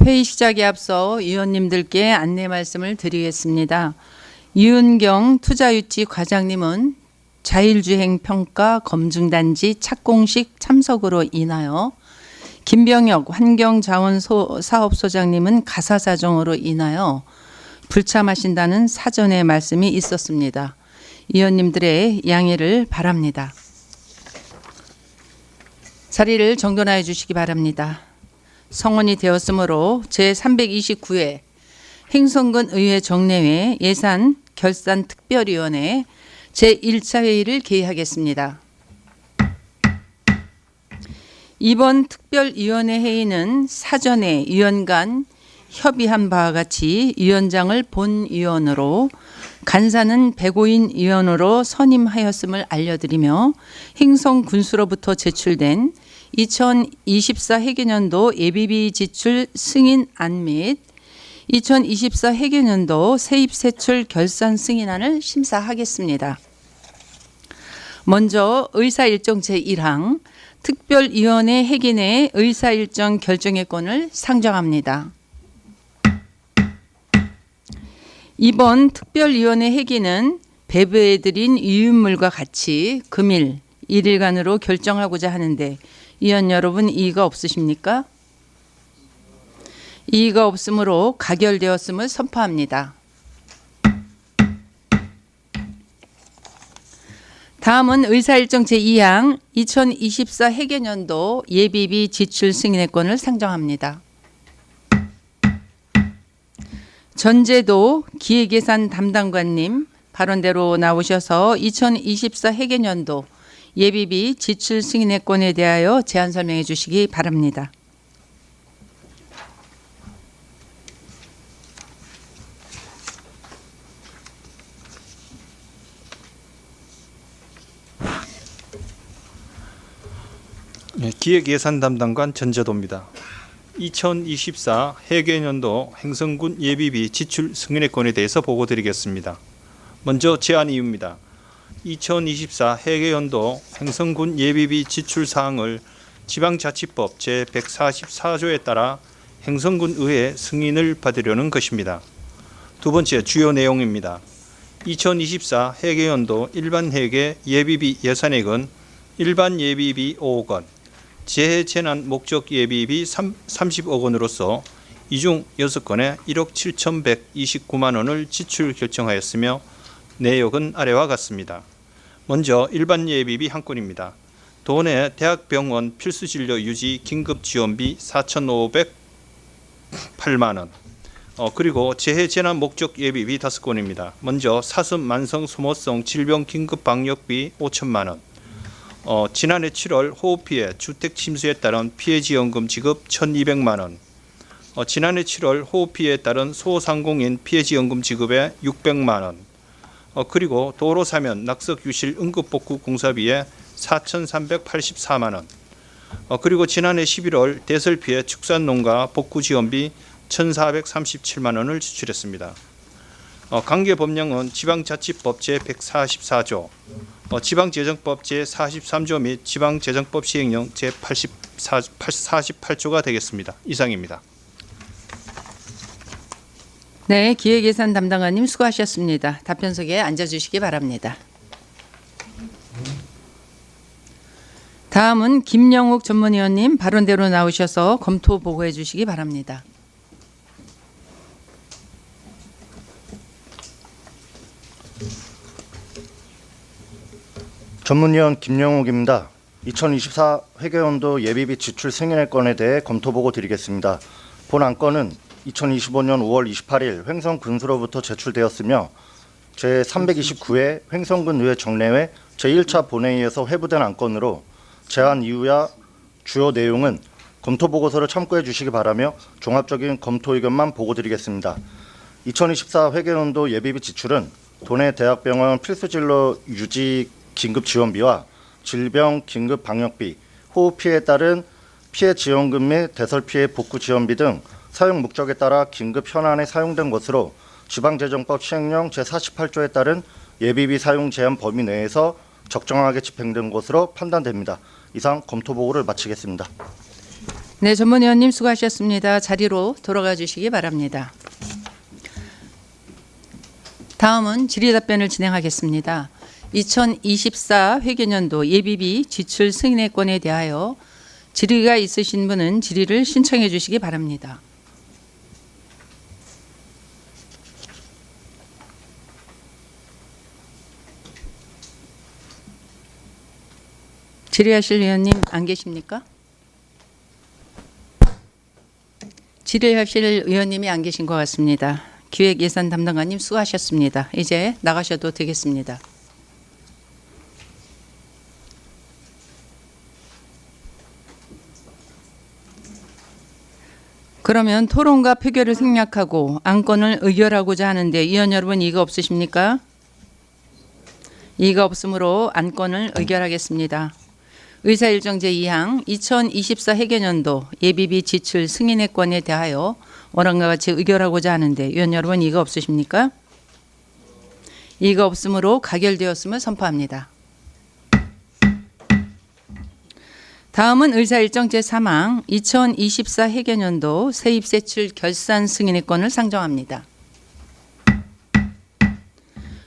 회의 시작에 앞서 위원님들께 안내 말씀을 드리겠습니다. 이은경 투자유치 과장님은 자율주행 평가 검증단지 착공식 참석으로 인하여, 김병혁 환경자원사업소장님은 가사사정으로 인하여 불참하신다는 사전의 말씀이 있었습니다. 위원님들의 양해를 바랍니다. 자리를 정돈하여 주시기 바랍니다. 성원이 되었으므로 제329회 행성군 의회 정례회 예산 결산 특별위원회 제1차 회의를 개의하겠습니다. 이번 특별위원회 회의는 사전에 위원 간 협의한 바와 같이 위원장을 본위원으로, 간사는 배고인 위원으로 선임하였음을 알려드리며, 행성군수로부터 제출된 2024 회계년도 예비비 지출 승인안 및 2024 회계년도 세입세출 결산 승인안을 심사하겠습니다. 먼저 의사일정 제1항 특별위원회 회기 내 의사일정 결정의 권을 상정합니다. 이번 특별위원회 회기는 배부해드린 이윤물과 같이 금일 1일간으로 결정하고자 하는데, 위원 여러분 이의가 없으십니까? 이의가 없으므로 가결되었음을 선포합니다. 다음은 의사일정 제2항 2024 회계년도 예비비 지출 승인의권을 상정합니다. 전제도 기획예산 담당관님 발언대로 나오셔서 2024 회계년도 예비비 지출 승인의권에 대하여 제안 설명해 주시기 바랍니다. 기획예산 담당관 전재도입니다. 2024 회계년도 행성군 예비비 지출 승인의권에 대해서 보고드리겠습니다. 먼저 제안 이유입니다. 2024 회계연도 행성군 예비비 지출 사항을 지방자치법 제144조에 따라 행성군 의회 승인을 받으려는 것입니다. 두 번째 주요 내용입니다. 2024 회계연도 일반회계 예비비 예산액은 일반 예비비 5억 원, 재해재난 목적 예비비 30억 원으로서 이 중 6건에 1억 7,129만 원을 지출 결정하였으며, 내역은 아래와 같습니다. 먼저 일반 예비비 한 건입니다. 도내 대학병원 필수진료 유지 긴급지원비 4,508만 원, 그리고 재해재난 목적 예비비 5건입니다. 먼저 사슴 만성 소모성 질병 긴급방역비 5천만 원, 지난해 7월 호우피해 주택 침수에 따른 피해지원금 지급 1,200만 원, 지난해 7월 호우피해에 따른 소상공인 피해지원금 지급에 600만 원, 그리고 도로 사면 낙석 유실 응급복구 공사비에 4,384만 원, 그리고 지난해 11월 대설 피해 축산농가 복구 지원비 1,437만 원을 지출했습니다. 관계 법령은 지방자치법 제144조, 지방재정법 제43조 및 지방재정법 시행령 제48조가 되겠습니다. 이상입니다. 네, 기획예산 담당관님 수고하셨습니다. 답변석에 앉아주시기 바랍니다. 다음은 김영욱 전문위원님 발언대로 나오셔서 검토 보고해 주시기 바랍니다. 전문위원 김영욱입니다. 2024 회계연도 예비비 지출 승인의권에 대해 검토 보고 드리겠습니다. 본 안건은 2025년 5월 28일 횡성군수로부터 제출되었으며, 제329회 횡성군 의회 정례회 제1차 본회의에서 회부된 안건으로 제안 이유야 주요 내용은 검토 보고서를 참고해 주시기 바라며 종합적인 검토 의견만 보고 드리겠습니다. 2024 회계연도 예비비 지출은 도내 대학병원 필수진료 유지 긴급지원비와 질병 긴급방역비, 호우 피해에 따른 피해 지원금 및 대설 피해 복구 지원비 등 사용 목적에 따라 긴급 현안에 사용된 것으로 지방재정법 시행령 제48조에 따른 예비비 사용 제한 범위 내에서 적정하게 집행된 것으로 판단됩니다. 이상 검토 보고를 마치겠습니다. 네, 전문위원님 수고하셨습니다. 자리로 돌아가 주시기 바랍니다. 다음은 질의답변을 진행하겠습니다. 2024 회계년도 예비비 지출 승인의 건에 대하여 질의가 있으신 분은 질의를 신청해 주시기 바랍니다. 질의하실 의원님 안 계십니까? 질의하실 의원님이 안 계신 것 같습니다. 기획예산 담당관님 수고하셨습니다. 이제 나가셔도 되겠습니다. 그러면 토론과 표결을 생략하고 안건을 의결하고자 하는데 의원 여러분 이의가 없으십니까? 이의가 없으므로 안건을 의결하겠습니다. 의사일정 제2항 2024 회계년도 예비비 지출 승인의 건에 대하여 원안과 같이 의결하고자 하는데 의원 여러분 이의가 없으십니까? 이의가 없으므로 가결되었음을 선포합니다. 다음은 의사일정 제3항 2024 회계년도 세입세출 결산 승인의 건을 상정합니다.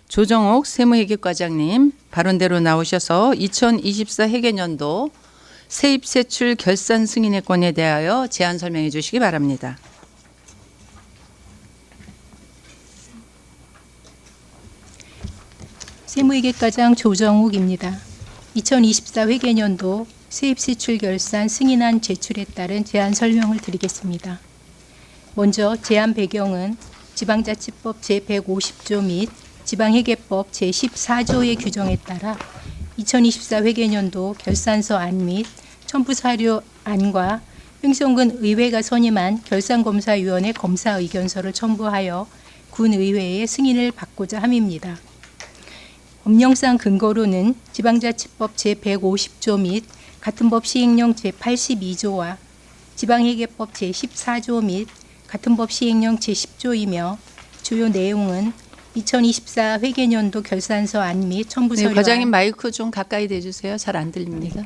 조정옥 세무회계과장님 발언대로 나오셔서 2024 회계년도 세입세출 결산 승인의 건에 대하여 제안 설명해 주시기 바랍니다. 세무회계과장 조정욱입니다. 2024 회계년도 세입세출 결산 승인안 제출에 따른 제안 설명을 드리겠습니다. 먼저 제안 배경은 지방자치법 제150조 및 지방회계법 제14조의 규정에 따라 2024 회계년도 결산서 안 및 첨부사료 안과 횡성군 의회가 선임한 결산검사위원회 검사 의견서를 첨부하여 군의회의 승인을 받고자 함입니다. 법령상 근거로는 지방자치법 제150조 및 같은 법 시행령 제82조와 지방회계법 제14조 및 같은 법 시행령 제10조이며 주요 내용은 2024 회계년도 결산서 안 및 첨부서류 네, 과장님 마이크 좀 가까이 대주세요. 잘 안 들립니다.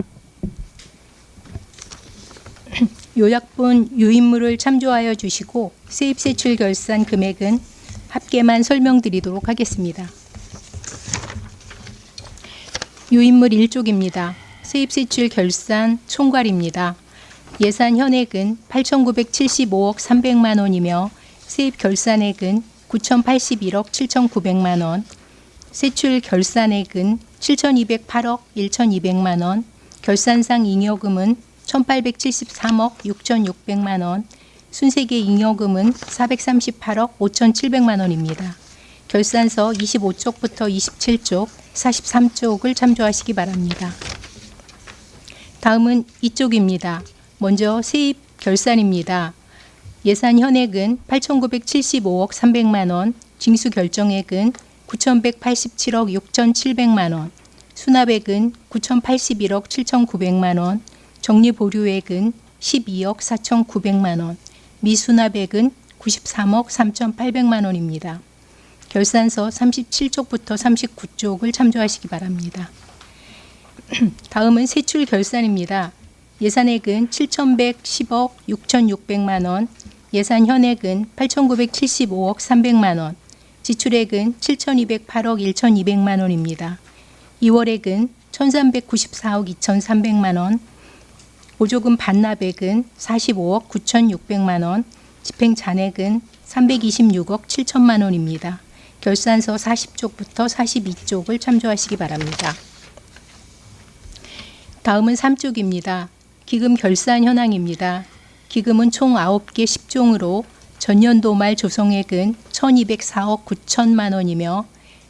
요약본 유인물을 참조하여 주시고 세입세출 결산 금액은 합계만 설명드리도록 하겠습니다. 유인물 1쪽입니다. 세입세출 결산 총괄입니다. 예산 현액은 8,975억 300만 원이며 세입 결산액은 9,081억 7,900만 원, 세출 결산액은 7,208억 1,200만 원, 결산상 잉여금은 1,873억 6,600만 원, 순세계 잉여금은 438억 5,700만 원입니다. 결산서 25쪽부터 27쪽, 43쪽을 참조하시기 바랍니다. 다음은 이쪽입니다. 먼저 세입 결산입니다. 예산 현액은 8,975억 300만 원, 징수 결정액은 9,187억 6,700만 원, 수납액은 9,081억 7,900만 원, 정리보류액은 12억 4,900만 원, 미수납액은 93억 3,800만 원입니다. 결산서 37쪽부터 39쪽을 참조하시기 바랍니다. 다음은 세출 결산입니다. 예산액은 7,110억 6,600만 원, 예산 현액은 8,975억 300만 원, 지출액은 7,208억 1,200만 원입니다. 2월액은 1,394억 2,300만 원, 보조금 반납액은 45억 9,600만 원, 집행 잔액은 326억 7천만 원입니다. 결산서 40쪽부터 42쪽을 참조하시기 바랍니다. 다음은 3쪽입니다. 기금 결산 현황입니다. 기금은 총 9개 10종으로 전년도 말 조성액은 1,204억 9천만 원이며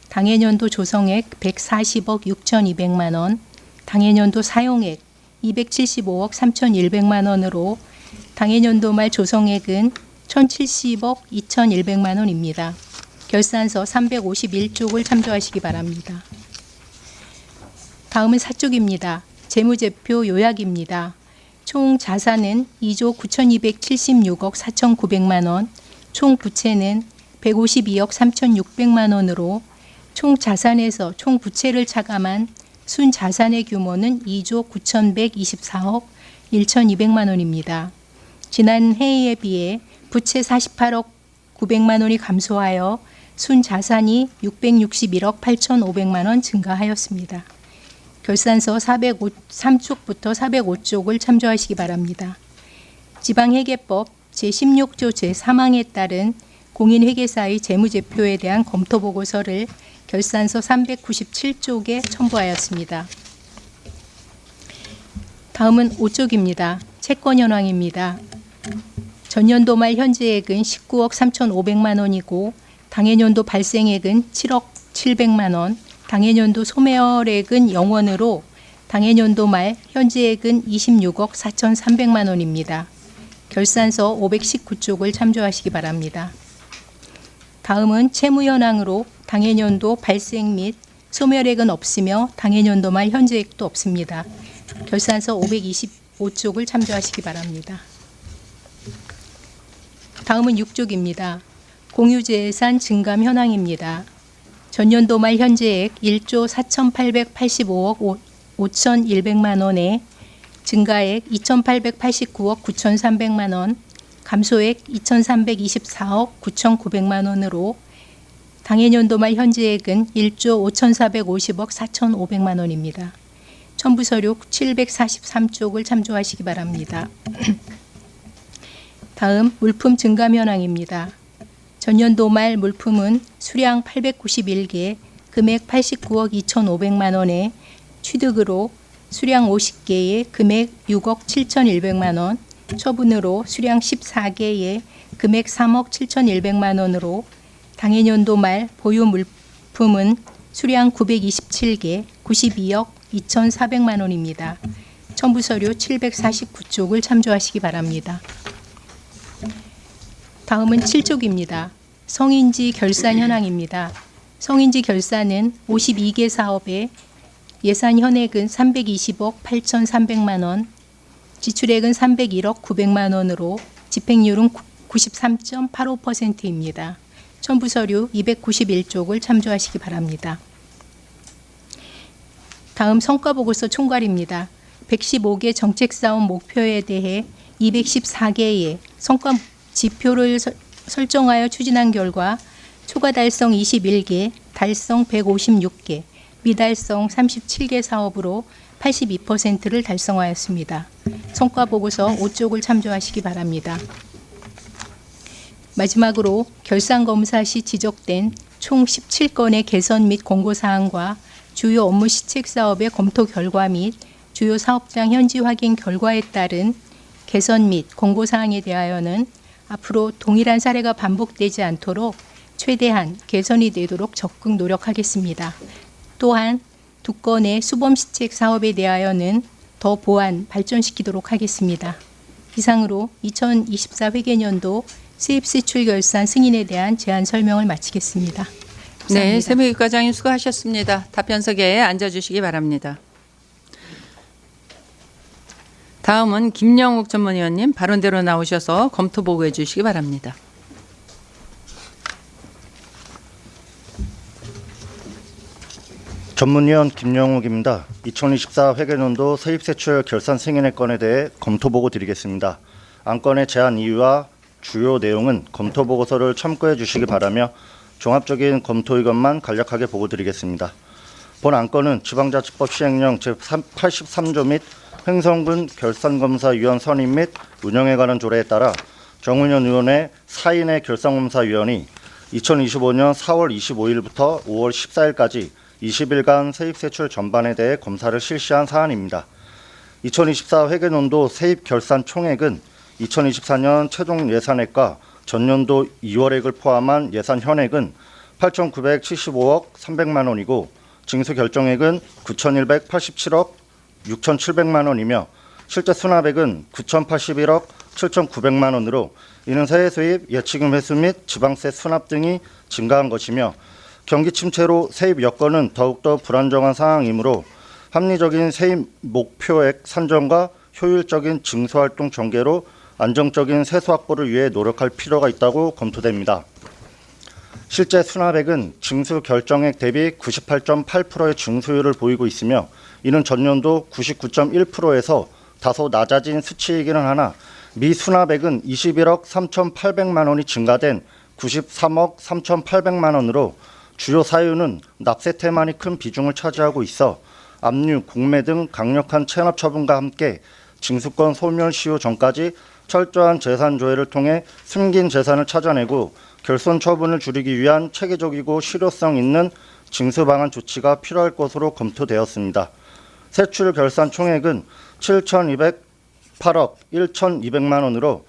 당해년도 조성액 140억 6,200만 원, 당해년도 사용액 275억 3,100만 원으로 당해년도 말 조성액은 1,070억 2,100만 원입니다. 결산서 351쪽을 참조하시기 바랍니다. 다음은 4쪽입니다. 재무제표 요약입니다. 총 자산은 2조 9,276억 4,900만 원, 총 부채는 152억 3,600만 원으로 총 자산에서 총 부채를 차감한 순자산의 규모는 2조 9,124억 1,200만 원입니다. 지난 해에 비해 부채 48억 900만 원이 감소하여 순자산이 661억 8,500만 원 증가하였습니다. 결산서 403쪽부터 405쪽을 참조하시기 바랍니다. 지방회계법 제16조 제3항에 따른 공인회계사의 재무제표에 대한 검토보고서를 결산서 397쪽에 첨부하였습니다. 다음은 5쪽입니다. 채권 현황입니다. 전년도 말 현재액은 19억 3,500만 원이고 당해년도 발생액은 7억 700만 원, 당해년도 소멸액은 0원으로 당해년도 말 현재액은 26억 4,300만 원입니다. 결산서 519쪽을 참조하시기 바랍니다. 다음은 채무 현황으로 당해년도 발생 및 소멸액은 없으며 당해년도 말 현재액도 없습니다. 결산서 525쪽을 참조하시기 바랍니다. 다음은 6쪽입니다. 공유재산 증감 현황입니다. 전년도 말 현재액 1조 4,885억 5,100만 원에 증가액 2,889억 9,300만 원, 감소액 2,324억 9,900만 원으로 당해년도 말 현재액은 1조 5,450억 4,500만 원입니다. 첨부서류 743쪽을 참조하시기 바랍니다. 다음 물품 증감 현황입니다. 전년도 말 물품은 수량 891개, 금액 89억 2,500만 원에 취득으로 수량 50개에 금액 6억 7,100만 원, 처분으로 수량 14개에 금액 3억 7,100만 원으로 당해년도 말 보유 물품은 수량 927개, 92억 2,400만 원입니다. 첨부서류 749쪽을 참조하시기 바랍니다. 다음은 7쪽입니다. 성인지 결산 현황입니다. 성인지 결산은 52개 사업에 예산 현액은 320억 8,300만 원, 지출액은 301억 900만 원으로 집행률은 93.85%입니다. 첨부서류 291쪽을 참조하시기 바랍니다. 다음 성과보고서 총괄입니다. 115개 정책사업 목표에 대해 214개의 성과 지표를 설정하여 추진한 결과 초과 달성 21개, 달성 156개, 미달성 37개 사업으로 82%를 달성하였습니다. 성과보고서 5쪽을 참조하시기 바랍니다. 마지막으로 결산검사 시 지적된 총 17건의 개선 및 공고사항과 주요 업무 시책 사업의 검토 결과 및 주요 사업장 현지 확인 결과에 따른 개선 및 공고사항에 대하여는 앞으로 동일한 사례가 반복되지 않도록 최대한 개선이 되도록 적극 노력하겠습니다. 또한 2건의 수범시책 사업에 대하여는 더 보완, 발전시키도록 하겠습니다. 이상으로 2024 회계년도 세입세출 결산 승인에 대한 제안 설명을 마치겠습니다. 감사합니다. 네, 세무과장님 수고하셨습니다. 답변석에 앉아주시기 바랍니다. 다음은 김영욱 전문위원님 발언대로 나오셔서 검토 보고해 주시기 바랍니다. 전문위원 김영욱입니다. 2024 회계년도 세입세출 결산 승인의 건에 대해 검토보고 드리겠습니다. 안건의 제안 이유와 주요 내용은 검토보고서를 참고해 주시기 바라며 종합적인 검토 의견만 간략하게 보고 드리겠습니다. 본 안건은 지방자치법 시행령 제83조 및 횡성군 결산검사위원 선임 및 운영에 관한 조례에 따라 정은현 의원의 4인의 결산검사위원이 2025년 4월 25일부터 5월 14일까지 20일간 세입세출 전반에 대해 검사를 실시한 사안입니다. 2024 회계년도 세입 결산 총액은 2024년 최종 예산액과 전년도 2월액을 포함한 예산 현액은 8,975억 300만 원이고 징수 결정액은 9,187억 6,700만 원이며 실제 수납액은 9,081억 7,900만 원으로 이는 세액 수입, 예치금 회수 및 지방세 수납 등이 증가한 것이며 경기 침체로 세입 여건은 더욱더 불안정한 상황이므로 합리적인 세입 목표액 산정과 효율적인 징수활동 전개로 안정적인 세수 확보를 위해 노력할 필요가 있다고 검토됩니다. 실제 수납액은 징수 결정액 대비 98.8%의 징수율을 보이고 있으며 이는 전년도 99.1%에서 다소 낮아진 수치이기는 하나 미 수납액은 21억 3,800만 원이 증가된 93억 3,800만 원으로 주요 사유는 납세 태만이 큰 비중을 차지하고 있어 압류, 공매 등 강력한 체납 처분과 함께 징수권 소멸 시효 전까지 철저한 재산 조회를 통해 숨긴 재산을 찾아내고 결손 처분을 줄이기 위한 체계적이고 실효성 있는 징수 방안 조치가 필요할 것으로 검토되었습니다. 세출 결산 총액은 7,208억 1,200만 원으로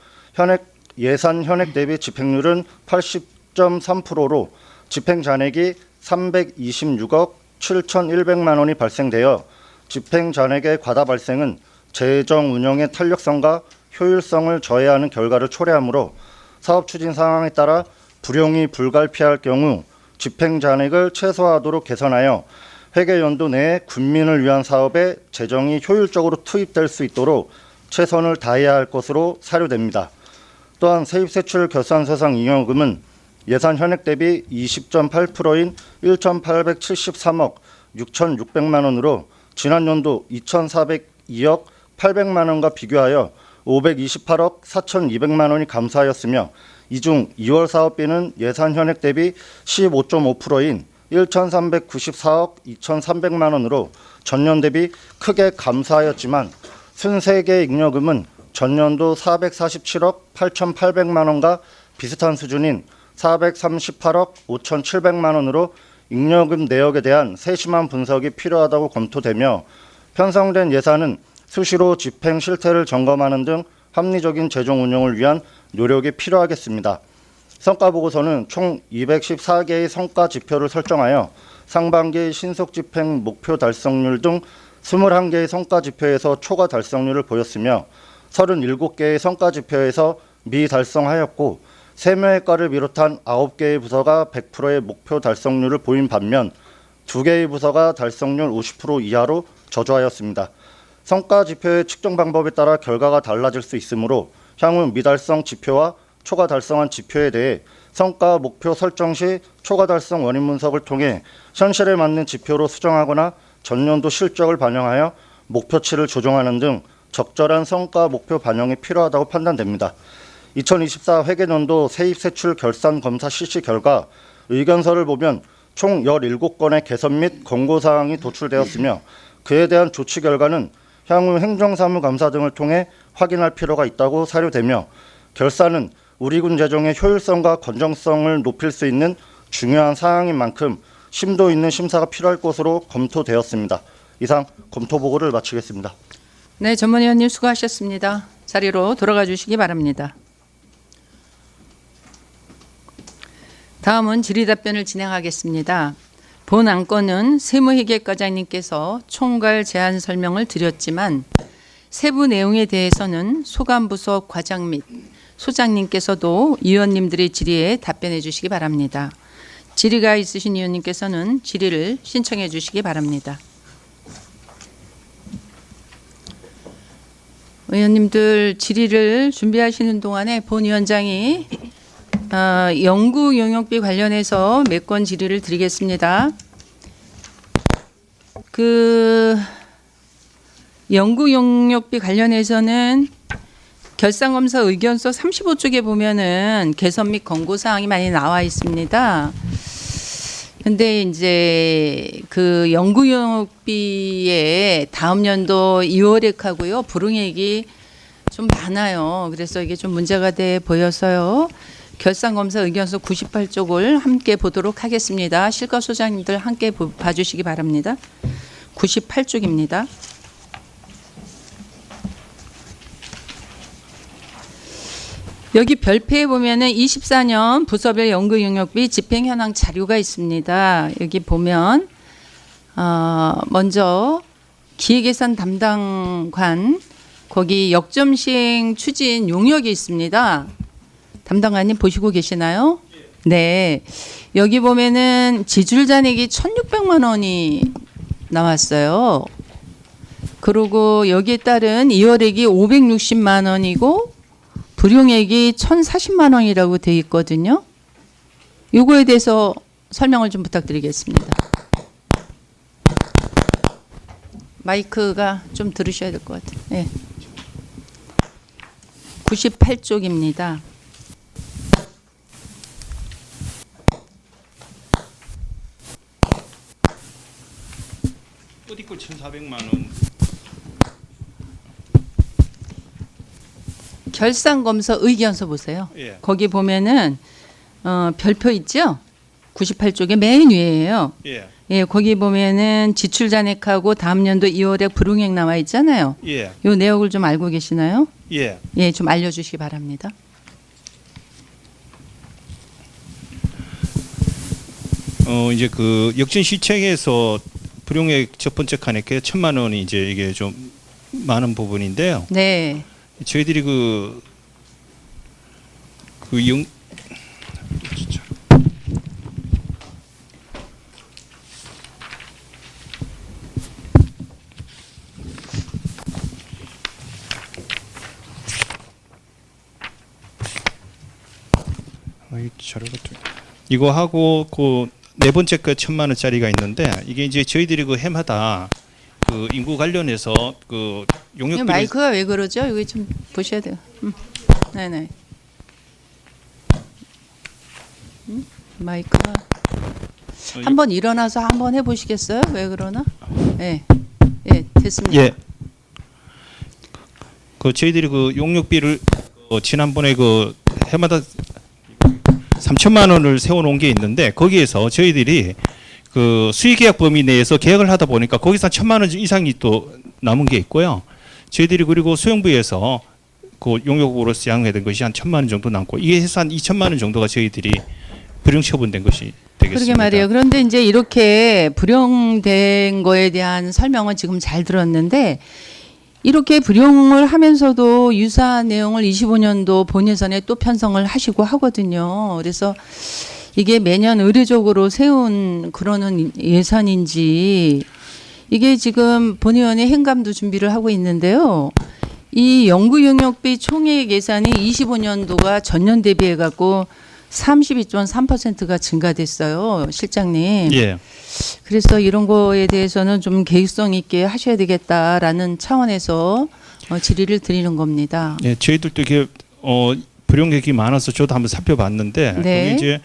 예산 현액 대비 집행률은 80.3%로 집행 잔액이 326억 7,100만 원이 발생되어 집행 잔액의 과다 발생은 재정 운영의 탄력성과 효율성을 저해하는 결과를 초래하므로 사업 추진 상황에 따라 불용이 불가피할 경우 집행 잔액을 최소화하도록 개선하여 회계연도 내에 군민을 위한 사업에 재정이 효율적으로 투입될 수 있도록 최선을 다해야 할 것으로 사료됩니다. 또한 세입세출 결산서상 잉여금은 예산 현액 대비 20.8%인 1,873억 6,600만 원으로 지난 연도 2,402억 800만 원과 비교하여 528억 4,200만 원이 감소하였으며 이 중 2월 사업비는 예산 현액 대비 15.5%인 1,394억 2,300만 원으로 전년 대비 크게 감소하였지만 순세계 잉여금은 전년도 447억 8,800만 원과 비슷한 수준인 438억 5,700만 원으로 잉여금 내역에 대한 세심한 분석이 필요하다고 검토되며 편성된 예산은 수시로 집행 실태를 점검하는 등 합리적인 재정 운영을 위한 노력이 필요하겠습니다. 성과보고서는 총 214개의 성과 지표를 설정하여 상반기 신속 집행 목표 달성률 등 21개의 성과 지표에서 초과 달성률을 보였으며 37개의 성과 지표에서 미달성하였고 세무회과를 비롯한 9개의 부서가 100%의 목표 달성률을 보인 반면 2개의 부서가 달성률 50% 이하로 저조하였습니다. 성과 지표의 측정 방법에 따라 결과가 달라질 수 있으므로 향후 미달성 지표와 초과 달성한 지표에 대해 성과 목표 설정 시 초과 달성 원인 분석을 통해 현실에 맞는 지표로 수정하거나 전년도 실적을 반영하여 목표치를 조정하는 등 적절한 성과 목표 반영이 필요하다고 판단됩니다. 2024 회계년도 세입세출 결산 검사 실시 결과 의견서를 보면 총 17건의 개선 및 권고사항이 도출되었으며 그에 대한 조치 결과는 향후 행정사무감사 등을 통해 확인할 필요가 있다고 사료되며 결산은 우리 군 재정의 효율성과 건전성을 높일 수 있는 중요한 사항인 만큼 심도 있는 심사가 필요할 것으로 검토되었습니다. 이상 검토보고를 마치겠습니다. 네, 전문위원님 수고하셨습니다. 자리로 돌아가 주시기 바랍니다. 다음은 질의답변을 진행하겠습니다. 본 안건은 세무회계과장님께서 총괄 제안 설명을 드렸지만 세부 내용에 대해서는 소관부서 과장 및 소장님께서도 위원님들의 질의에 답변해 주시기 바랍니다. 질의가 있으신 위원님께서는 질의를 신청해 주시기 바랍니다. 의원님들 질의를 준비하시는 동안에 본 위원장이 연구 용역비 관련해서 몇 건 질의를 드리겠습니다. 연구 용역비 관련해서는 결산검사 의견서 35쪽에 보면은 개선 및 권고 사항이 많이 나와 있습니다. 근데 이제 그 연구 용역비에 다음 연도 2월액하고요 불응액이 좀 많아요. 그래서 이게 좀 문제가 돼 보여서요. 결산검사 의견서 98쪽을 함께 보도록 하겠습니다. 실과소장님들 함께 봐주시기 바랍니다. 98쪽입니다. 여기 별표에 보면은 24년 부서별 연구 용역비 집행 현황 자료가 있습니다. 여기 보면 먼저 기획예산 담당관 거기 역점 시행 추진 용역이 있습니다. 담당관님 보시고 계시나요? 네. 여기 보면은 지출 잔액이 1,600만 원이 나왔어요. 그리고 여기에 따른 2월액이 560만 원이고 불용액이 1,040만 원이라고 돼 있거든요. 요거에 대해서 설명을 좀 부탁드리겠습니다. 마이크가 좀 들으셔야 될 것 같아요. 네. 98쪽입니다. 어디 걸 1,400만 원. 결산검사 의견서 보세요. 예. 거기 보면은 별표 있죠? 98쪽에 맨 위에요. 예. 예, 거기 보면은 지출 잔액하고 다음 연도 2월에 불응액 나와 있잖아요. 예. 요 내역을 좀 알고 계시나요? 예. 예, 좀 알려주시기 바랍니다. 이제 그 역전 시책에서 불용액 첫 번째 칸에 1,000만 원이 이제 이게 좀 많은 부분인데요. 네, 저희들이 진짜. 이거 하고 그 네 번째 거 1,000만 원짜리가 있는데 이게 이제 저희들이 그 해마다 그 인구 관련해서 그 이 용역비를 마이크가 왜 그러죠? 이거 좀 보셔야 돼요. 네네. 마이크가 한번 일어나서 한번 해보시겠어요? 왜 그러나? 예, 예, 됐습니다. 예. 그 저희들이 그 용역비를 지난번에 그 해마다 3천만 원을 세워놓은 게 있는데 거기에서 저희들이 그 수의계약 범위 내에서 계약을 하다 보니까 거기서 1,000만 원 이상이 또 남은 게 있고요. 저희들이 그리고 수영부에서 그 용역으로 시행해야 된 것이 한 1,000만 원 정도 남고 이게 해서 한 2천만 원 정도가 저희들이 불용 처분된 것이 되겠습니다. 그러게 말이에요. 그런데 이제 이렇게 불용된 거에 대한 설명은 지금 잘 들었는데 이렇게 불용을 하면서도 유사한 내용을 25년도 본예산에 또 편성을 하시고 하거든요. 그래서 이게 매년 의례적으로 세운 그러는 예산인지 이게 지금 본의원이 행감도 준비를 하고 있는데요. 이 연구용역비 총액 예산이 25년도가 전년 대비해 갖고 32.3%가 증가됐어요, 실장님. 예. 그래서 이런 거에 대해서는 좀 계획성 있게 하셔야 되겠다라는 차원에서 질의를 드리는 겁니다. 예, 저희들도 이게 불용객이 많아서 저도 한번 살펴봤는데 네. 거기 이제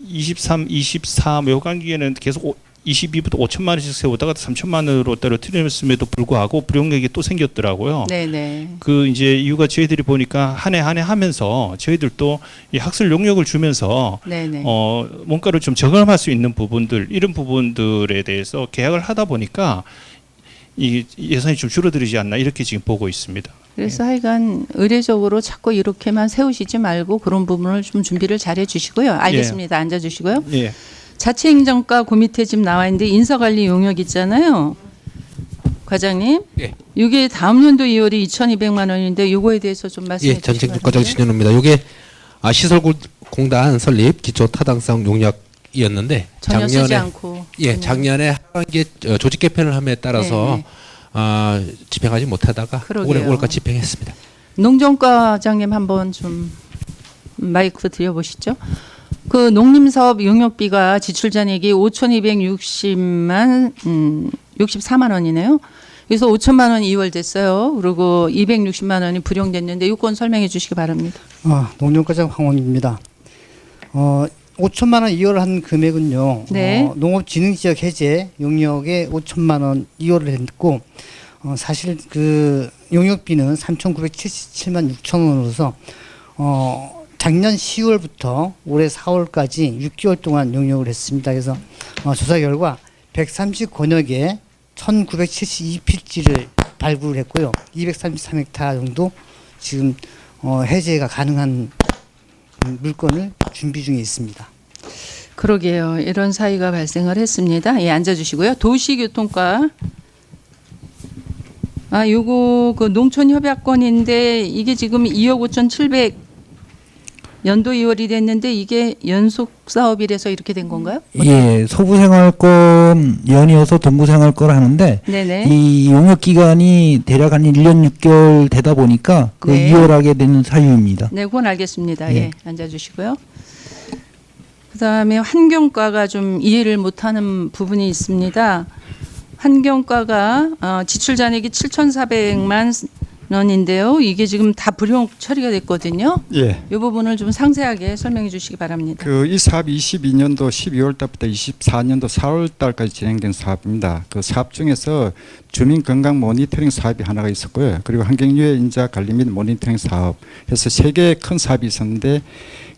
23, 24 묘관기에는 계속 22부터 5천만 원씩 세우다가 3천만 원으로 떨어뜨렸음에도 불구하고 불용객이 또 생겼더라고요. 네네. 그 이제 이유가 저희들이 보니까 한 해 한 해 하면서 저희들도 이 학술 용역을 주면서 네네. 뭔가를 좀 저감할 수 있는 부분들 이런 부분들에 대해서 계약을 하다 보니까 이 예산이 좀 줄어들지 않나 이렇게 지금 보고 있습니다. 그래서 하여간 의례적으로 자꾸 이렇게만 세우시지 말고 그런 부분을 좀 준비를 잘 해주시고요. 알겠습니다. 앉아주시고요. 예. 자치행정과 그 밑에 지금 나와 있는데 인사관리 용역 있잖아요. 과장님. 예. 이게 다음 연도 2월이 2,200만 원인데 요거에 대해서 좀 말씀해 예, 주시기 전체국가장 바랍니다. 신현우입니다. 이게 시설공단 설립 기초 타당성 용역이었는데 전혀 쓰지 않고. 예, 작년에 하반기에 조직 개편을 함에 따라서 집행하지 못하다가 그러게요. 올해까지 집행했습니다. 농정과장님 한번 좀 마이크 드려보시죠. 그 농림사업 용역비가 지출 잔액이 64만 원이네요. 그래서 5천만 원이 2월 됐어요. 그리고 260만 원이 불용됐는데 요건 설명해 주시기 바랍니다. 농림과장 황원입니다. 5천만 원 이월을 한 금액은요. 네. 농업진흥지역 해제 용역에 5천만 원 이월을 했고 사실 그 용역비는 3,977만 6천 원으로서 작년 10월부터 올해 4월까지 6개월 동안 용역을 했습니다. 그래서 조사 결과 130권역에 1,972필지를 발굴을 했고요. 233헥타 정도 지금 해제가 가능한 물건을 준비 중에 있습니다. 그러게요. 이런 사유가 발생을 했습니다. 예, 앉아주시고요. 도시교통과 요거 그 농촌협약권인데 이게 지금 2억 5,700 연도 2월이 됐는데 이게 연속 사업이라서 이렇게 된 건가요? 예, 소부생활권 연이어서 동부생활권 하는데 네네. 이 용역 기간이 대략 한 1년 6개월 되다 보니까 그 네. 2월하게 되는 사유입니다. 네, 그건 알겠습니다. 예, 예. 앉아주시고요. 그다음에 환경과가 좀 이해를 못하는 부분이 있습니다. 환경과가 지출 잔액이 7,400만 원인데요. 이게 지금 다 불용 처리가 됐거든요. 예. 이 부분을 좀 상세하게 설명해 주시기 바랍니다. 그 이 사업이 22년도 12월 달부터 24년도 4월 달까지 진행된 사업입니다. 그 사업 중에서 주민 건강 모니터링 사업이 하나가 있었고요. 그리고 환경유해 인자 관리 및 모니터링 사업 해서 세 개의 큰 사업이 있었는데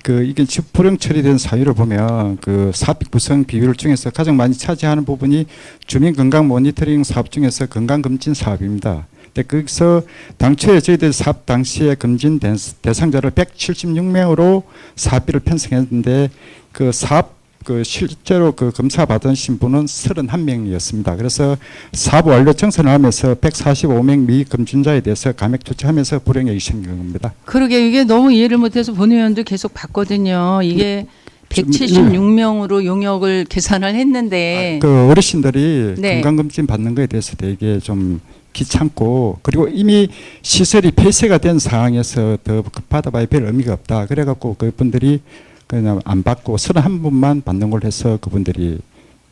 그 이게 불용 처리된 사유를 보면 그 사업 구성 비율 중에서 가장 많이 차지하는 부분이 주민 건강 모니터링 사업 중에서 건강 검진 사업입니다. 거기서 당초에 저희들 사업 당시에 검진 대상자를 176명으로 사업비를 편성했는데 그 사업 그 실제로 그 검사 받으신 분은 31명이었습니다. 그래서 사업 완료 청산을 하면서 145명 미검진자에 대해서 감액 조치하면서 불용액이 생긴 겁니다. 그러게 이게 너무 이해를 못해서 본 의원도 계속 봤거든요. 이게 176명으로 용역을 계산을 했는데 그 어르신들이 네. 건강검진 받는 거에 대해서 되게 좀 귀찮고 그리고 이미 시설이 폐쇄가 된 상황에서 더 급하다 봐야 별 의미가 없다. 그래갖고 그분들이 그냥 안 받고 31분만 받는 걸 해서 그분들이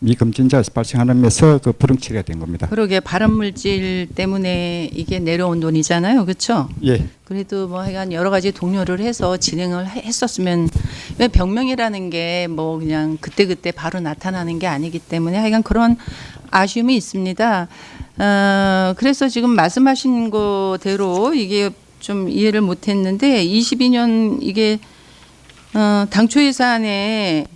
미검진자에서 발생하면서 그 불응치가 된 겁니다. 그러게 발암물질 때문에 이게 내려온 돈이잖아요. 그렇죠? 예. 그래도 뭐 하여간 여러 가지 동료를 해서 진행을 했었으면 왜 병명이라는 게 뭐 그냥 그때그때 바로 나타나는 게 아니기 때문에 하여간 그런 아쉬움이 있습니다. 그래서 지금 말씀하신 거대로 이게 좀 이해를 못했는데 22년 이게 당초 예산에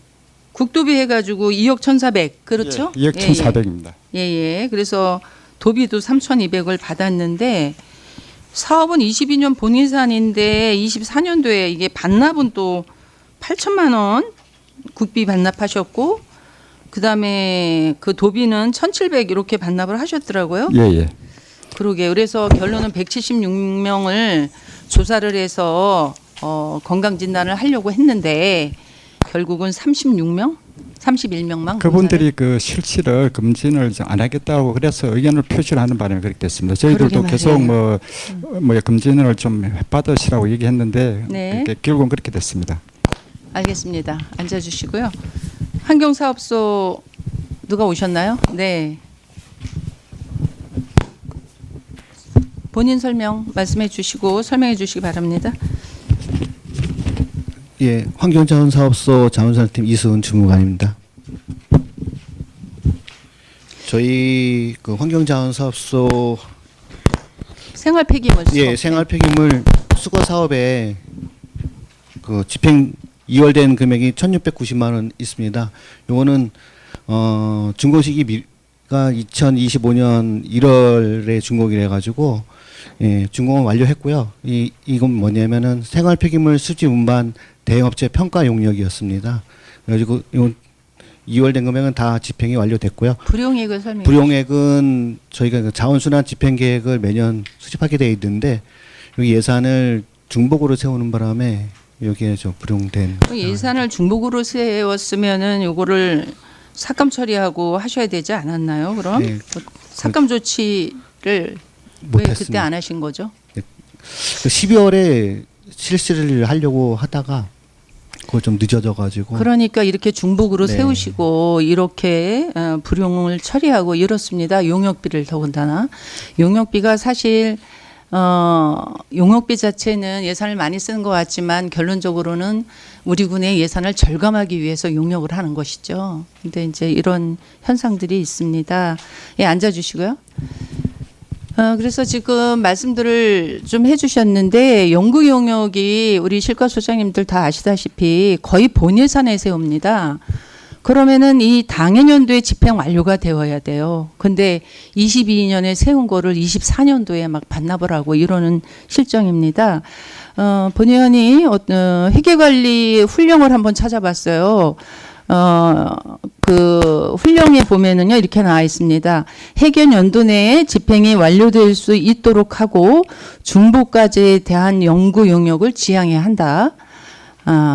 국도비 해가지고 2억 1,400 그렇죠? 예, 2억 1,400입니다. 예. 그래서 도비도 3,200을 받았는데 사업은 22년 본예산인데 24년도에 이게 반납은 또 8천만 원 국비 반납하셨고 그다음에 그 도비는 1,700 이렇게 반납을 하셨더라고요. 예, 예. 그러게. 그래서 결론은 176명을 조사를 해서 건강 진단을 하려고 했는데 결국은 36명, 31명만 그분들이 그 실치를 검진을 안 하겠다고 그래서 의견을 표시를 하는 바람에 그렇게 됐습니다. 저희들도 그러게 계속 말이에요. 뭐 검진을 좀 받으시라고 얘기했는데 네. 결국은 그렇게 됐습니다. 알겠습니다. 앉아주시고요. 환경사업소 누가 오셨나요? 네. 본인 설명 말씀해 주시고 설명해 주시기 바랍니다. 예, 환경자원사업소 자원사업팀 이수은 주무관입니다. 저희 그 환경자원사업소 생활 폐기물 수거. 예, 생활 폐기물 수거 사업에 그 집행 2월된 금액이 1,690만 원 있습니다. 요거는 준공 시기가 2025년 1월에 준공이래 가지고 예, 준공은 완료했고요. 이건 뭐냐면은 생활 폐기물 수지 운반 대행업체 평가 용역이었습니다. 그래가지고 이건 2월 된 금액은 다 집행이 완료됐고요. 불용액을 설명해 불용액은 저희가 그 자원순환 집행 계획을 매년 수집하게 돼 있는데 여기 예산을 중복으로 세우는 바람에 여기에 좀 불용된 그 예산을 중복으로 세웠으면은 요거를 삭감 처리하고 하셔야 되지 않았나요? 그럼 네. 삭감 조치를 왜 그때 못했습니다. 안 하신 거죠? 그 12월에 실시를 하려고 하다가 그거 좀 늦어져 가지고 그러니까 이렇게 중복으로 네. 세우시고 이렇게 불용을 처리하고 이렇습니다. 용역비를 더군다나 용역비가 사실 용역비 자체는 예산을 많이 쓰는 것 같지만 결론적으로는 우리 군의 예산을 절감하기 위해서 용역을 하는 것이죠. 근데 이제 이런 현상들이 있습니다. 예, 앉아주시고요. 그래서 지금 말씀들을 좀 해주셨는데 연구 용역이 우리 실과소장님들 다 아시다시피 거의 본예산에 세웁니다. 그러면은 이 당해년도에 집행 완료가 되어야 돼요. 근데 22년에 세운 거를 24년도에 막 반납을 하고 이러는 실정입니다. 본 의원이 회계관리 훈령을 한번 찾아봤어요. 그 훈령에 보면은요 이렇게 나와 있습니다. 해견 연도 내에 집행이 완료될 수 있도록 하고 중복과제에 대한 연구 용역을 지향해야 한다.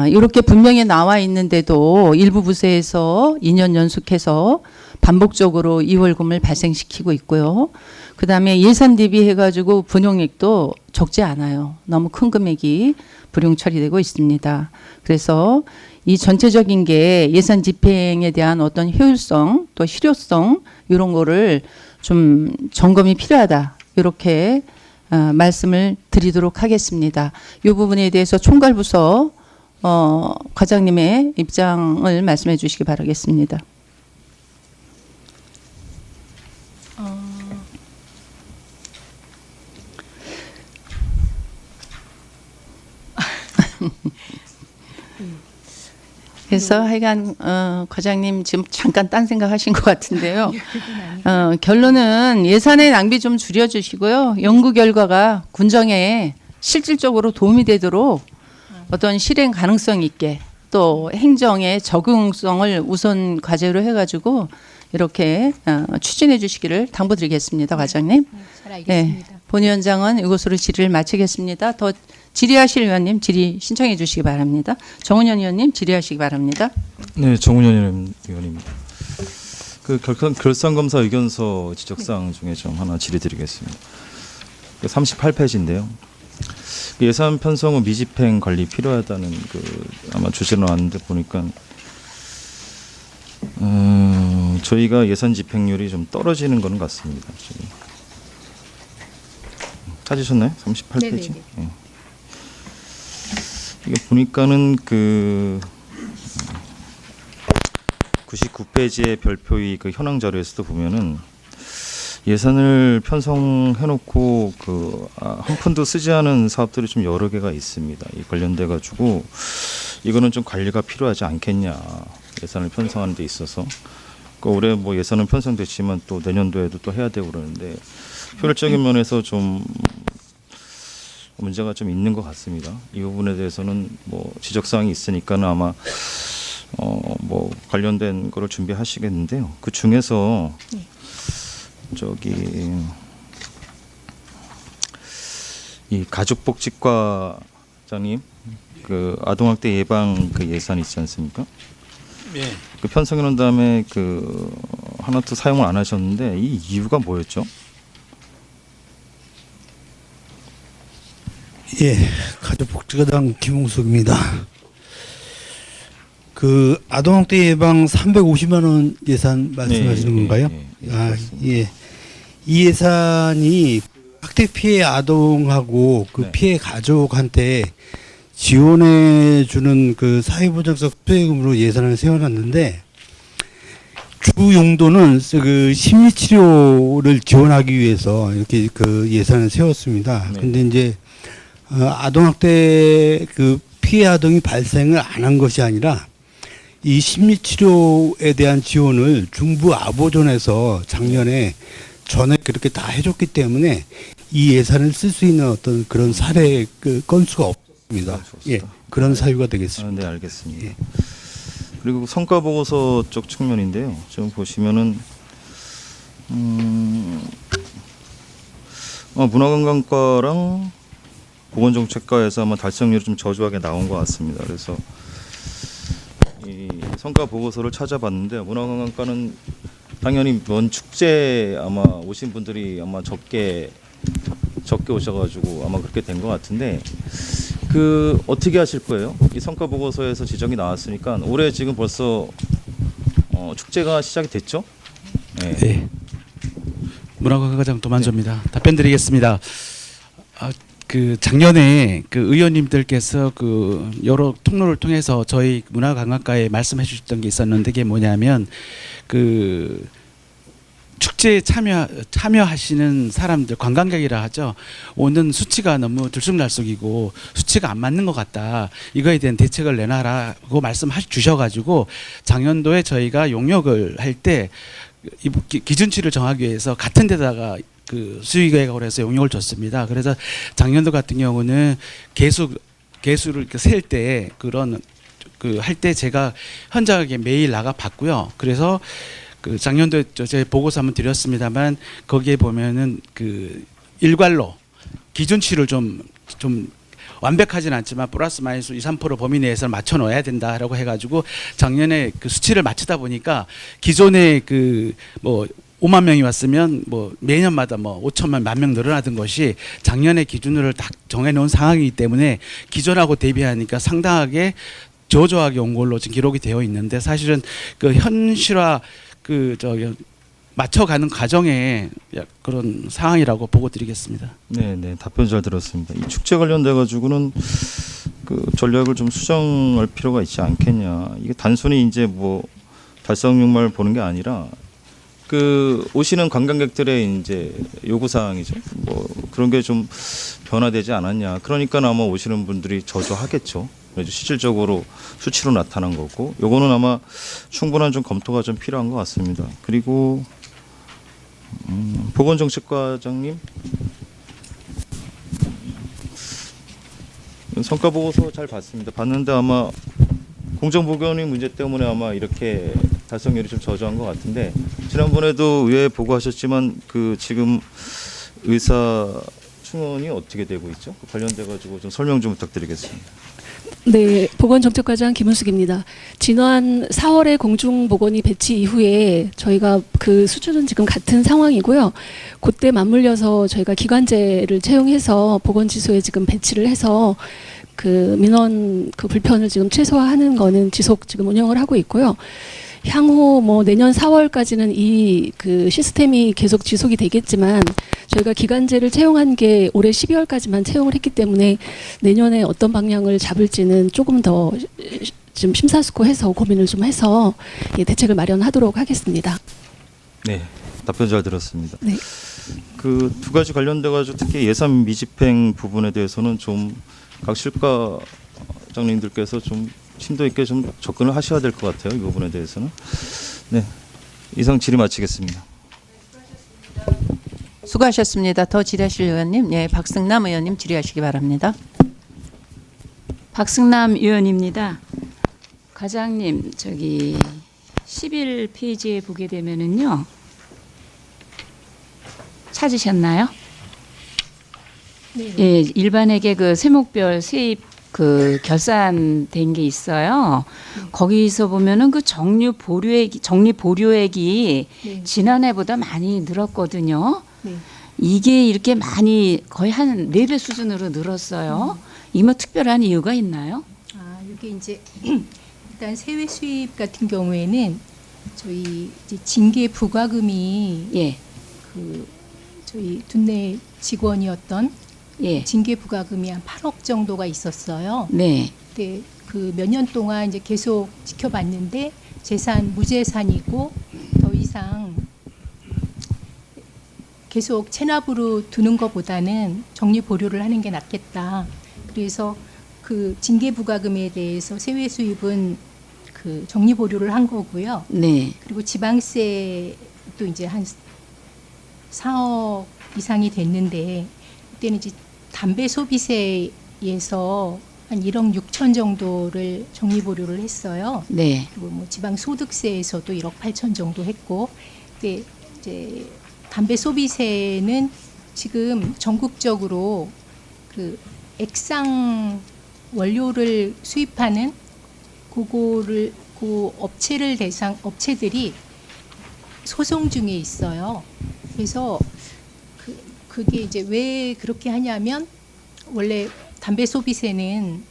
이렇게 분명히 나와 있는데도 일부 부서에서 2년 연속해서 반복적으로 이월금을 발생시키고 있고요. 그다음에 예산 대비해가지고 분용액도 적지 않아요. 너무 큰 금액이 불용 처리되고 있습니다. 그래서 이 전체적인 게 예산 집행에 대한 어떤 효율성 또 실효성 이런 거를 좀 점검이 필요하다. 이렇게 말씀을 드리도록 하겠습니다. 이 부분에 대해서 총괄부서 과장님의 입장을 말씀해 주시기 바라겠습니다. 그래서 하여간 과장님 지금 잠깐 딴 생각하신 것 같은데요. 결론은 예산의 낭비 좀 줄여주시고요. 연구 결과가 군정에 실질적으로 도움이 되도록 어떤 실행 가능성 있게 또 행정의 적응성을 우선 과제로 해가지고 이렇게 추진해 주시기를 당부드리겠습니다, 과장님. 잘 알겠습니다. 본위원장은 이것으로 질의를 마치겠습니다. 더 질의하실 의원님 질의 신청해 주시기 바랍니다. 정은현 의원님 질의하시기 바랍니다. 네, 정은현 의원입니다. 그 결산검사 의견서 지적사항 중에 좀 하나 질의드리겠습니다. 38페이지인데요. 예산 편성 후 미집행 관리 필요하다는 아마 주제로 나왔는데 보니까 저희가 예산 집행률이 좀 떨어지는 거는 같습니다. 지금. 찾으셨나요? 38페이지. 네. 이게 보니까는 99페이지의 별표의 현황 자료에서도 보면은 예산을 편성해놓고 한 푼도 쓰지 않은 사업들이 좀 여러 개가 있습니다. 이 관련돼 가지고 이거는 좀 관리가 필요하지 않겠냐, 예산을 편성하는 데 있어서. 올해 뭐 예산은 편성됐지만 또 내년도에도 또 해야 되고 그러는데 효율적인 면에서 좀 문제가 좀 있는 것 같습니다. 이 부분에 대해서는 뭐 지적 사항이 있으니까는 아마 뭐 관련된 거를 준비하시겠는데요. 그 중에서 이 가족복지과장님 아동학대 예방 예산 있지 않습니까? 예. 편성해 놓은 다음에 하나도 사용을 안 하셨는데 이 이유가 뭐였죠? 예, 가족복지과장 김홍석입니다. 아동학대 예방 350만 원 예산 말씀하시는 건가요? 예. 이 예산이 학대 피해 아동하고 피해 가족한테 지원해 주는 사회보장적 수혜금으로 예산을 세워놨는데 주 용도는 심리치료를 지원하기 위해서 이렇게 예산을 세웠습니다. 근데 이제 아동학대 피해 아동이 발생을 안 한 것이 아니라 이 심리치료에 대한 지원을 중부 아보존에서 작년에 전에 그렇게 다 해줬기 때문에 이 예산을 쓸 수 있는 어떤 그런 사례 건수가 없습니다. 예, 그런 사유가 되겠습니다. 네, 알겠습니다. 예. 그리고 성과 보고서 쪽 측면인데요. 좀 보시면은 문화관광과랑 보건정책과에서 아마 달성률이 좀 저조하게 나온 것 같습니다. 그래서 이 성과 보고서를 찾아봤는데 문화관광과는 당연히 먼 축제 아마 오신 분들이 아마 적게 오셔가지고 아마 그렇게 된 것 같은데 어떻게 하실 거예요? 이 성과 보고서에서 지적이 나왔으니까 올해 지금 벌써 축제가 시작이 됐죠? 네. 네. 문화관광과장 도만조입니다. 답변드리겠습니다. 작년에 의원님들께서 여러 통로를 통해서 저희 문화관광과에 말씀해 주셨던 게 있었는데 그게 뭐냐면 축제에 참여하시는 사람들, 관광객이라 하죠. 오는 수치가 너무 들쑥날쑥이고 수치가 안 맞는 것 같다. 이거에 대한 대책을 내놔라고 말씀해 주셔가지고 작년도에 저희가 용역을 할 때 기준치를 정하기 위해서 같은 데다가 수의계획을 해서 용역을 줬습니다. 그래서 작년도 같은 경우는 개수를 셀 때 할 때 제가 현장에 매일 나가 봤고요. 그래서 작년도에 제 보고서 한번 드렸습니다만 거기에 보면은 일괄로 기준치를 좀 완벽하진 않지만 플러스 마이너스 2, 3% 범위 내에서 맞춰 놓아야 된다라고 해가지고 작년에 수치를 맞추다 보니까 기존에 5만 명이 왔으면 매년마다 5천만 1만 명 늘어나던 것이 작년에 기준으로 딱 정해놓은 상황이기 때문에 기존하고 대비하니까 상당하게 저조하게 온 걸로 지금 기록이 되어 있는데 사실은 현실화 맞춰가는 과정의 그런 상황이라고 보고 드리겠습니다. 네, 네, 답변 잘 들었습니다. 이 축제 관련돼 가지고는 그 전략을 좀 수정할 필요가 있지 않겠냐. 이게 단순히 이제 뭐 달성률만 보는 게 아니라 그 오시는 관광객들의 이제 요구 사항이죠. 뭐 그런 게 좀 변화되지 않았냐. 그러니까 아마 오시는 분들이 저조하겠죠. 그래서 실질적으로 수치로 나타난 거고, 요거는 아마 충분한 좀 검토가 좀 필요한 것 같습니다. 그리고 보건정책과장님, 성과 보고서 잘 봤습니다. 봤는데 아마 공정보건의 문제 때문에 아마 이렇게 달성률이 좀 저조한 것 같은데, 지난번에도 의회에 보고하셨지만 그 지금 의사 충원이 어떻게 되고 있죠? 그 관련돼 가지고 좀 설명 좀 부탁드리겠습니다. 네, 보건정책과장 김은숙입니다. 지난 4월에 공중보건의 배치 이후에 저희가 그 수준은 지금 같은 상황이고요. 그때 맞물려서 저희가 기관제를 채용해서 보건지소에 지금 배치를 해서 그 민원 그 불편을 지금 최소화하는 거는 지속 지금 운영을 하고 있고요. 향후 뭐 내년 4월까지는 이 그 시스템이 계속 지속이 되겠지만 저희가 기간제를 채용한 게 올해 12월까지만 채용을 했기 때문에 내년에 어떤 방향을 잡을지는 조금 더 좀 심사숙고해서 고민을 좀 해서 예, 대책을 마련하도록 하겠습니다. 네, 답변 잘 들었습니다. 네. 그 두 가지 관련돼 가지고 특히 예산 미집행 부분에 대해서는 좀 각 실과장님들께서 좀 심도 있게 좀 접근을 하셔야 될 것 같아요. 이 부분에 대해서는. 네, 이상 질의 마치겠습니다. 수고하셨습니다. 더 질의하실 의원님, 예, 박승남 의원님 질의하시기 바랍니다. 박승남 의원입니다. 과장님, 저기 11페이지에 보게 되면은요, 찾으셨나요? 네. 예, 일반에게 그 세목별 세입 그 결산된 게 있어요. 거기서 보면은 그 적립 보류액이 네. 지난해보다 많이 늘었거든요. 네. 이게 이렇게 많이 거의 한 4배 수준으로 늘었어요. 이 뭐 특별한 이유가 있나요? 아, 이게 이제 일단 세외 수입 같은 경우에는 저희 이제 징계 부과금이 예. 그 저희 둔내 직원이었던 예. 징계 부과금이 한 8억 정도가 있었어요. 네. 근데 그 몇 년 동안 이제 계속 지켜봤는데 재산 무재산이고 더 이상 계속 체납으로 두는 것보다는 정리 보류를 하는 게 낫겠다. 그래서 그 징계 부과금에 대해서 세외 수입은 그 정리 보류를 한 거고요. 네. 그리고 지방세도 이제 한 4억 이상이 됐는데 그때는 이제 담배 소비세에서 한 1억 6천 정도를 정리 보류를 했어요. 네. 그리고 뭐 지방 소득세에서도 1억 8천 정도 했고, 근데 이제 담배 소비세는 지금 전국적으로 그 액상 원료를 수입하는 그거를 그 업체들이 소송 중에 있어요. 그래서 그게 이제 왜 그렇게 하냐면 원래 담배 소비세는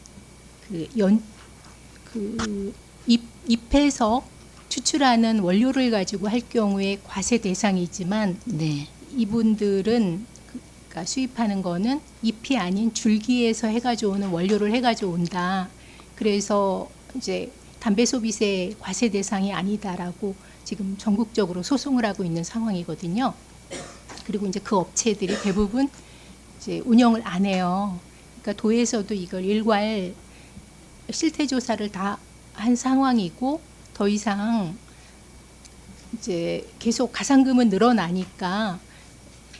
잎에서 추출하는 원료를 가지고 할 경우에 과세 대상이지만 네. 이분들은 그러니까 수입하는 거는 잎이 아닌 줄기에서 해가지고 오는 원료를 해가지고 온다. 그래서 이제 담배 소비세 과세 대상이 아니다라고 지금 전국적으로 소송을 하고 있는 상황이거든요. 그리고 이제 그 업체들이 대부분 이제 운영을 안 해요. 그러니까 도에서도 이걸 일괄 실태 조사를 다 한 상황이고 더 이상 이제 계속 가산금은 늘어나니까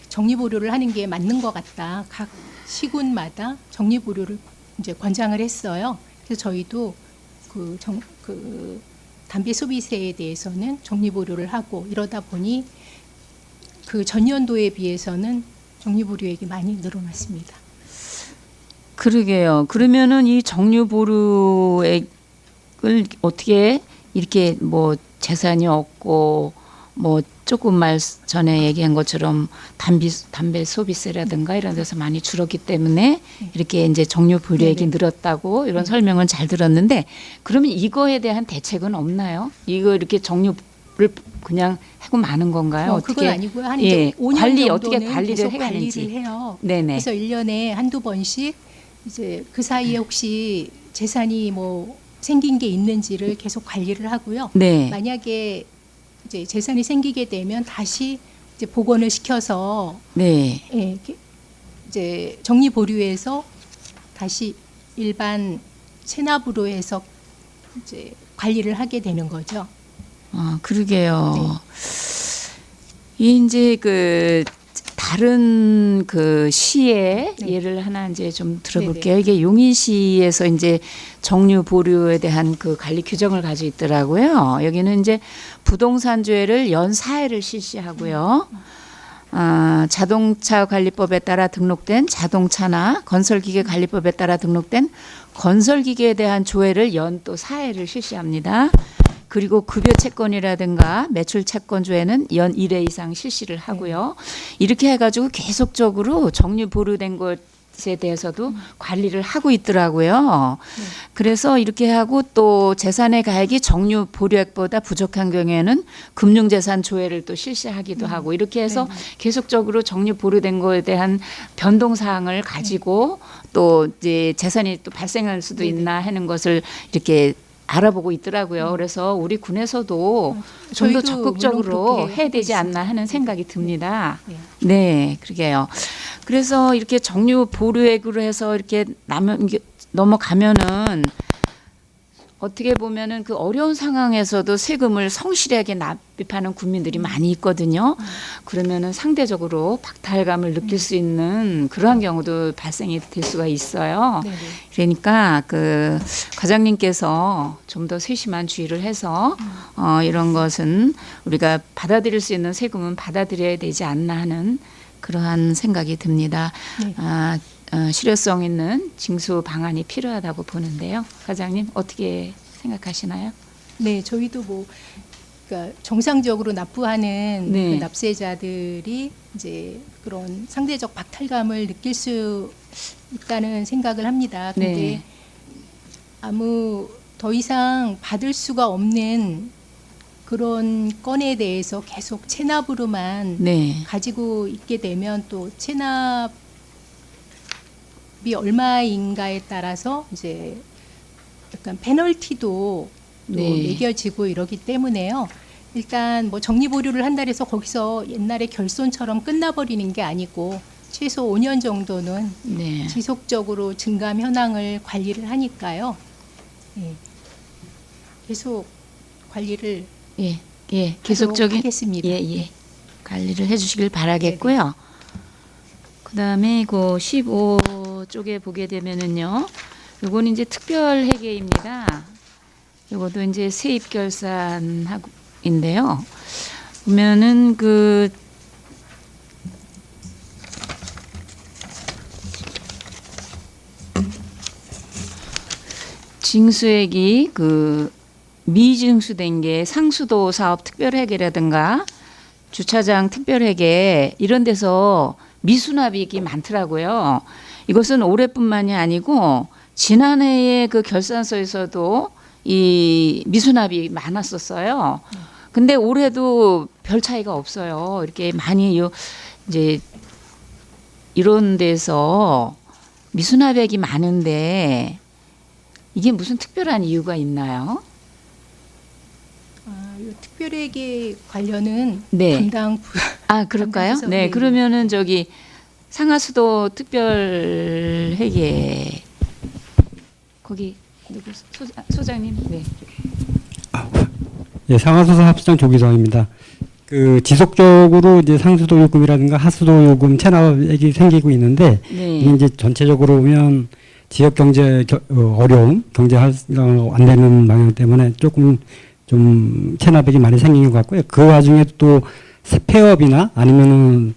정리보류를 하는 게 맞는 것 같다. 각 시군마다 정리보류를 이제 권장을 했어요. 그래서 저희도 그 담배 소비세에 대해서는 정리보류를 하고 이러다 보니 그 전년도에 비해서는 정리보류액이 많이 늘어났습니다. 그러게요. 그러면은 이 정류보류액을 어떻게 이렇게 뭐 재산이 없고 뭐 조금 말 전에 얘기한 것처럼 담배 소비세라든가 이런 데서 많이 줄었기 때문에 이렇게 이제 정류보류액이 늘었다고 이런 설명은 잘 들었는데, 그러면 이거에 대한 대책은 없나요? 이거 이렇게 정류를 그냥 하고 마는 건가요? 그건 아니고요. 한 예, 이제 5년 관리 정도는 어떻게 관리를 계속 해가는지. 관리를 해요. 네네. 그래서 1년에 한두 번씩 이제 그 사이에 혹시 재산이 뭐 생긴 게 있는지를 계속 관리를 하고요. 네. 만약에 이제 재산이 생기게 되면 다시 이제 복원을 시켜서 네. 예, 이제 정리 보류해서 다시 일반 체납으로 해서 이제 관리를 하게 되는 거죠. 아, 그러게요. 이제 그 다른 그 시의 예를 하나 이제 좀 들어볼게요. 네네. 이게 용인시에서 이제 정류 보류에 대한 그 관리 규정을 가지고 있더라고요. 여기는 이제 부동산조회를 연 4회를 실시하고요. 자동차 관리법에 따라 등록된 자동차나 건설기계 관리법에 따라 등록된 건설기계에 대한 조회를 연 또 4회를 실시합니다. 그리고 급여 채권이라든가 매출 채권 조회는 연 1회 이상 실시를 하고요. 이렇게 해가지고 계속적으로 정리 보류된 것에 대해서도 관리를 하고 있더라고요. 그래서 이렇게 하고 또 재산의 가액이 정류 보류액보다 부족한 경우에는 금융재산 조회를 또 실시하기도 하고 이렇게 해서 계속적으로 정류 보류된 거에 대한 변동 사항을 가지고 또 이제 재산이 또 발생할 수도 있나 하는 것을 이렇게 알아보고 있더라고요. 그래서 우리 군에서도 좀 더 저희도 적극적으로 물론 그렇게 해야 되지 않나 하는 생각이 듭니다. 네, 그러게요. 그래서 이렇게 정류 보류액으로 해서 이렇게 넘어가면은 어떻게 보면은 그 어려운 상황에서도 세금을 성실하게 납입하는 국민들이 많이 있거든요. 그러면은 상대적으로 박탈감을 느낄 수 있는 그러한 경우도 발생이 될 수가 있어요. 그러니까 그 과장님께서 좀 더 세심한 주의를 해서 이런 것은 우리가 받아들일 수 있는 세금은 받아들여야 되지 않나 하는 그러한 생각이 듭니다. 실효성 있는 징수 방안이 필요하다고 보는데요. 과장님 어떻게 생각하시나요? 네, 저희도 뭐 그러니까 정상적으로 납부하는 네. 그 납세자들이 이제 그런 상대적 박탈감을 느낄 수 있다는 생각을 합니다. 근데 네. 아무 더 이상 받을 수가 없는 그런 건에 대해서 계속 체납으로만 네. 가지고 있게 되면 또 체납이 얼마인가에 따라서 이제 약간 페널티도 또 네. 매겨지고 이러기 때문에요. 일단 뭐 정리 보류를 한다 해서 거기서 옛날에 결손처럼 끝나버리는 게 아니고 최소 5년 정도는 네. 지속적으로 증감 현황을 관리를 하니까요. 예. 계속 관리를 예, 계속적인 하겠습니다. 예, 관리를 해주시길 바라겠고요. 그다음에 그 15쪽에 보게 되면은요, 요거는 이제 특별 회계입니다. 요것도 이제 세입 결산인데요. 보면은 그 징수액이 그 미징수된 게 상수도 사업 특별회계라든가 주차장 특별회계 이런 데서 미수납이익이 많더라고요. 이것은 올해뿐만이 아니고 지난해에 그 결산서에서도 이 미수납이 많았었어요. 근데 올해도 별 차이가 없어요. 이렇게 많이 이제 이런 데서 미수납액이 많은데 이게 무슨 특별한 이유가 있나요? 이 특별회계 관련은 네. 담당 그럴까요? 담당부서, 네, 네. 그러면은 저기 상하수도 특별회계 거기 누구 소장님? 네. 예, 상하수도 합수장 조기성입니다. 그 지속적으로 이제 상수도 요금이라든가 하수도 요금 체납액이 생기고 있는데 네. 이게 이제 전체적으로 보면 지역 경제 어려움, 경제 활성 안 되는 방향 때문에 조금 좀 체납액이 많이 생긴 것 같고요. 그 와중에 또 폐업이나 아니면은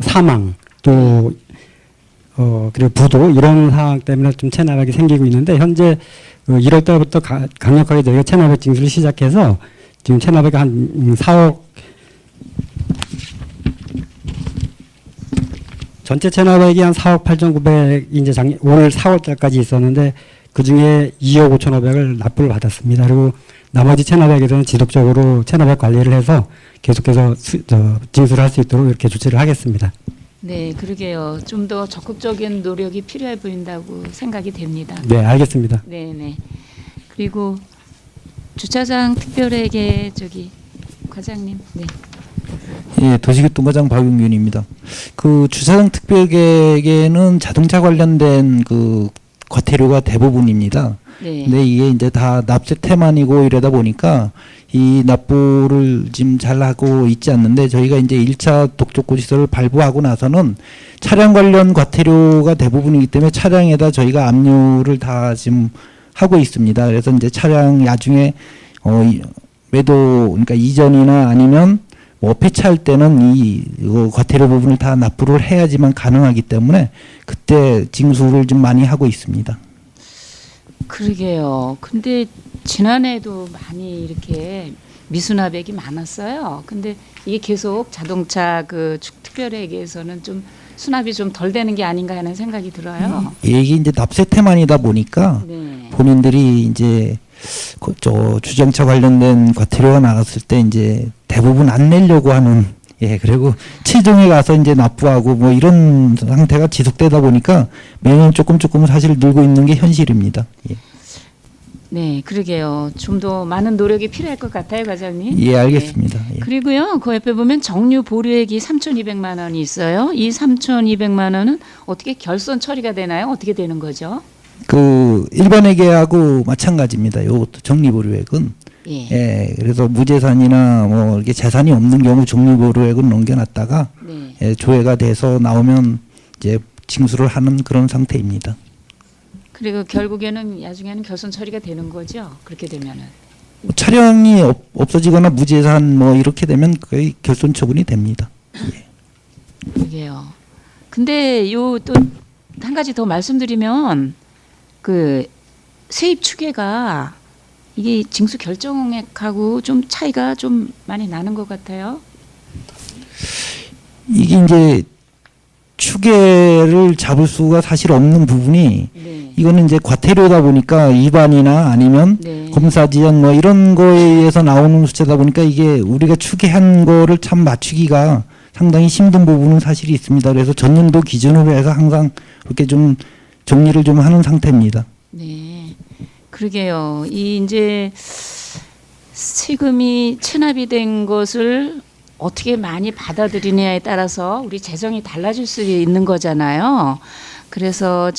사망 또 그리고 부도 이런 상황 때문에 좀 체납액이 생기고 있는데 현재 1월 달부터 강력하게 저희가 체납액 징수를 시작해서 지금 체납액이 한 4억 전체 체납액이 한 4억 8,900 이제 올 4월 달까지 있었는데 그 중에 2억 5,500을 납부를 받았습니다. 그리고 나머지 체납액에서는 지속적으로 체납액 관리를 해서 계속해서 징수를 할 수 있도록 이렇게 조치를 하겠습니다. 네, 그러게요. 좀 더 적극적인 노력이 필요해 보인다고 생각이 됩니다. 네, 알겠습니다. 네, 네. 그리고 주차장 특별회계 과장님. 네. 예, 도시교통과장 박용균입니다. 그 주차장 특별계획에는 자동차 관련된 그 과태료가 대부분입니다. 네. 근데 이게 이제 다 납세 태만이고 이러다 보니까 이 납부를 지금 잘 하고 있지 않는데, 저희가 이제 1차 독촉고 시설을 발부하고 나서는 차량 관련 과태료가 대부분이기 때문에 차량에다 저희가 압류를 다 지금 하고 있습니다. 그래서 이제 차량 나중에 매도, 그러니까 이전이나 아니면 뭐 폐차할 때는 이거 과태료 부분을 다 납부를 해야지만 가능하기 때문에 그때 징수를 좀 많이 하고 있습니다. 그러게요. 근데 지난해에도 많이 이렇게 미수납액이 많았어요. 근데 이게 계속 자동차 그 특별회계에서는 좀 수납이 좀 덜 되는 게 아닌가 하는 생각이 들어요. 이게 이제 납세 태만이다 보니까 네. 본인들이 이제 저 주정차 관련된 과태료가 나갔을 때 이제 대부분 안 내려고 하는, 예, 그리고 최종에 가서 이제 납부하고 뭐 이런 상태가 지속되다 보니까 매년 조금 사실 늘고 있는 게 현실입니다. 예. 네, 그러게요. 좀 더 많은 노력이 필요할 것 같아요, 과장님. 예, 알겠습니다. 네. 예. 그리고요, 그 옆에 보면 정류 보류액이 3,200만 원이 있어요. 이 3,200만 원은 어떻게 결손 처리가 되나요? 어떻게 되는 거죠? 그 일반 회계하고 마찬가지입니다. 요것도 정리보류액은. 예. 예, 그래서 무재산이나 뭐 이렇게 재산이 없는 경우 정리보류액은 넘겨놨다가 네. 예, 조회가 돼서 나오면 이제 징수를 하는 그런 상태입니다. 그리고 결국에는 나중에는 결손 처리가 되는 거죠. 그렇게 되면은. 뭐 차량이 없어지거나 무재산 뭐 이렇게 되면 거의 결손 처분이 됩니다. 그러게요. 근데 요 또 한 가지 더 말씀드리면 그 세입 추계가 이게 징수 결정액하고 좀 차이가 좀 많이 나는 것 같아요. 이게 이제 추계를 잡을 수가 사실 없는 부분이, 네. 이거는 이제 과태료다 보니까 위반이나 아니면 네. 검사 지연 뭐 이런 거에 의해서 나오는 숫자다 보니까 이게 우리가 추계한 거를 참 맞추기가 상당히 힘든 부분은 사실이 있습니다. 그래서 전년도 기준으로 해서 항상 이렇게 좀 정리를 좀 하는 상태입니다. 네. 그러게요. 이 이제 세금이 체납이 된 것을 어떻게 많이 받아들이냐에 따라서 우리 재정이 달라질 수 있는 거잖아요. 그래서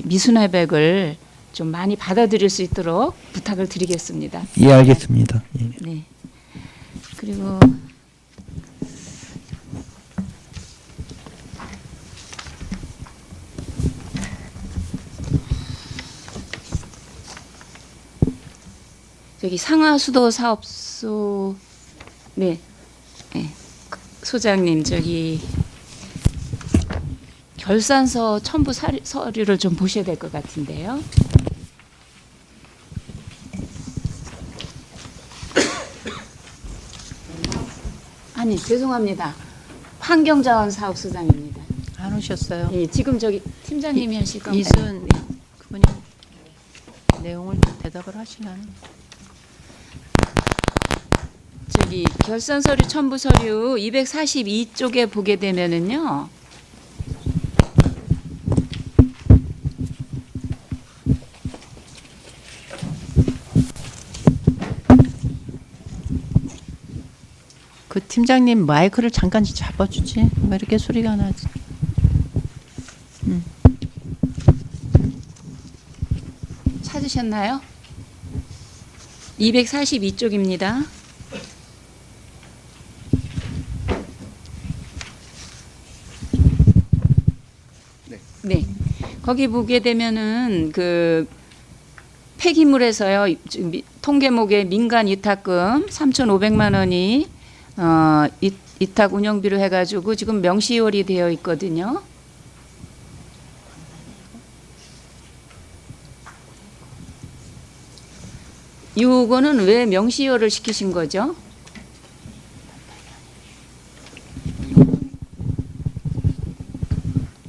미수납액을 좀 많이 받아들일 수 있도록 부탁을 드리겠습니다. 예, 알겠습니다. 예. 네. 그리고 상하수도 사업소 네. 네. 소장님 결산서 첨부 서류를 좀 보셔야 될 것 같은데요. 아니, 죄송합니다. 환경자원사업소장입니다. 안 오셨어요? 예, 지금 팀장님이 하실 건가요? 이순 그분이 내용을 대답을 하시려나? 결산 서류 첨부 서류 242쪽에 보게 되면은요. 그 팀장님 마이크를 잠깐 잡아주지. 왜 이렇게 소리가 나지? 찾으셨나요? 242쪽입니다. 네. 거기 보게 되면은 그 폐기물에서요. 통계목에 민간 이탁금 3,500만 원이 이탁 운영비로 해가지고 지금 명시월이 되어 있거든요. 요거는 왜 명시효를 시키신 거죠?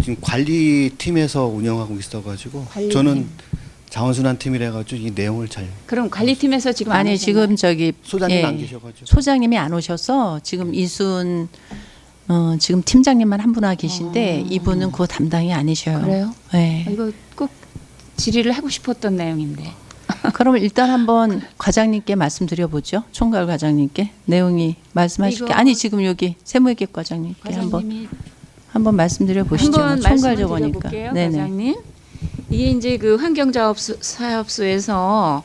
지금 관리팀에서 운영하고 있어가지고 관리팀. 저는 자원순환팀이라 가지고 이 내용을 잘 그럼 관리팀에서 지금 안 아니 오셨나요? 지금 저기 소장님 예, 안 계셔가지고. 소장님이 안 오셔서 지금 이순 지금 팀장님만 한 분 와 계신데 이분은 그 담당이 아니셔요. 그래요? 네. 이거 꼭 질의를 하고 싶었던 내용인데. 그럼 일단 한번 과장님께 말씀드려보죠. 총괄 과장님께 내용이 말씀하실게. 이거- 아니 지금 여기 세무회계 과장님께 과장님이 한번 말씀드려 보시죠. 한번 총괄 말씀을 적으니까. 드려볼게요, 과장님. 이게 이제 그 환경자업사업소에서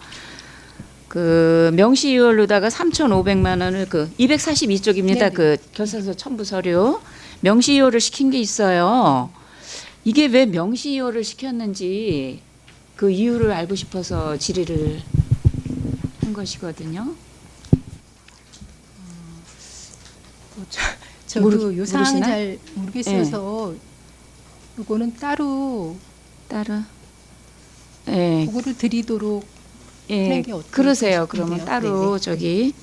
그 명시이월로다가 3,500만 원을 그 242쪽입니다. 네네. 그 결산서 첨부 서류 명시이월을 시킨 게 있어요. 이게 왜 명시이월을 시켰는지 그 이유를 알고 싶어서 질의를 한 것이거든요. 저도 요 사항은 모르시나? 잘 모르겠어서 이거는 따로 예. 그거를 드리도록 예, 하는 게 어떨까 그러세요. 싶은데요. 그러면 따로 네네. 저기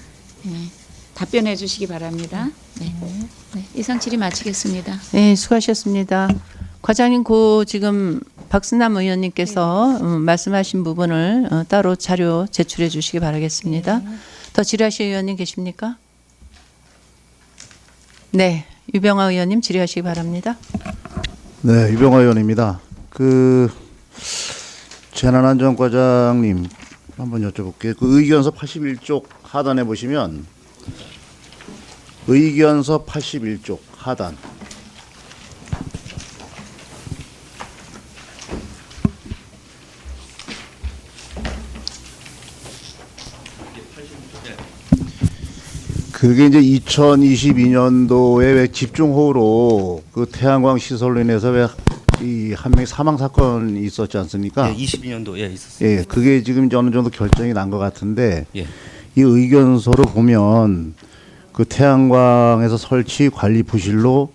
답변해 주시기 바랍니다. 네. 네, 이상 질의 마치겠습니다. 네, 수고하셨습니다. 과장님, 그 지금 박순남 의원님께서 말씀하신 부분을 따로 자료 제출해 주시기 바라겠습니다. 더 질의하실 의원님 계십니까? 네, 유병아 의원님 질의하시기 바랍니다. 네, 유병화 의원입니다. 그 재난안전과장님 한번 여쭤볼게요. 그 의견서 81쪽 하단에 보시면 의견서 81쪽 하단 그게 이제 2022년도에 왜 집중호우로 그 태양광 시설로 인해서 왜 이 한 명이 사망 사건이 있었지 않습니까? 예, 22년도 예 있었습니다. 예, 그게 지금 이제 어느 정도 결정이 난 것 같은데 예. 이 의견서로 보면 그 태양광에서 설치 관리 부실로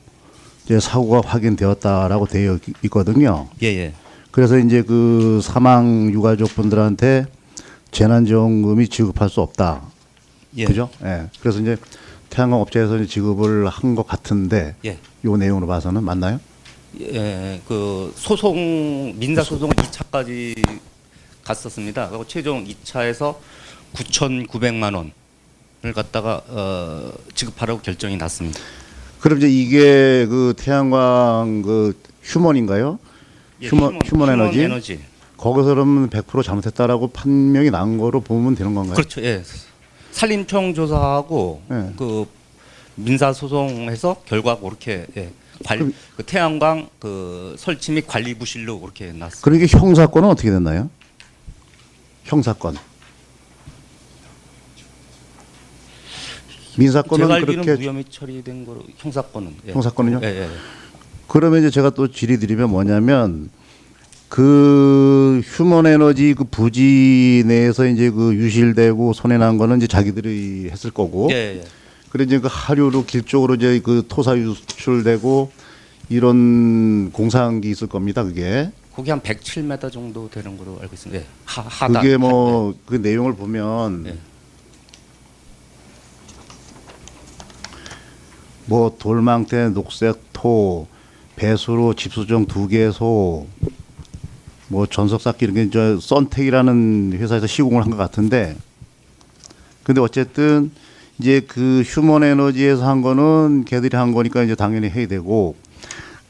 이제 사고가 확인되었다라고 되어 있거든요. 예, 예. 그래서 이제 그 사망 유가족분들한테 재난지원금이 지급할 수 없다. 예. 그죠? 예. 그래서 이제 태양광 업체에서 이제 지급을 한 것 같은데 예. 요 내용으로 봐서는 맞나요? 예, 그 소송 민사 소송 2차까지 갔었습니다. 그리고 최종 2차에서 9,900만 원을 갖다가 지급하라고 결정이 났습니다. 그럼 이제 이게 그 태양광 그 휴먼인가요? 예, 휴먼 에너지. 에너지. 거기서 그러면 100% 잘못했다라고 판명이 난 거로 보면 되는 건가요? 그렇죠. 예. 산림청 조사하고 예. 그 민사 소송해서 결과가 그렇게 예. 그 태양광 그 설치 및 관리 부실로 그렇게 났습니다. 그러니까 형사권은 어떻게 됐나요? 형사권. 민사권은 제가 알기로는 그렇게 무혐의 처리된 거로 형사권은 예. 형사권은요? 예, 예. 그러면 이제 제가 또 질의 드리면 뭐냐면 그 휴먼 에너지 그 부지 내에서 이제 그 유실되고 손해 난 거는 이제 자기들이 했을 거고. 예, 예. 그래 이제 그 하류로 길 쪽으로 이제 그 토사 유출되고 이런 공사한 게 있을 겁니다. 그게. 거기 한 107m 정도 되는 거로 알고 있습니다. 예. 하단. 그게 뭐 그 내용을 보면 예. 뭐 돌망태, 녹색토, 배수로 집수정 2개소, 뭐 전석쌓기 이런 게 저 썬텍이라는 회사에서 시공을 한 것 같은데, 근데 어쨌든 이제 그 휴먼 에너지에서 한 거는 걔들이 한 거니까 이제 당연히 해야 되고,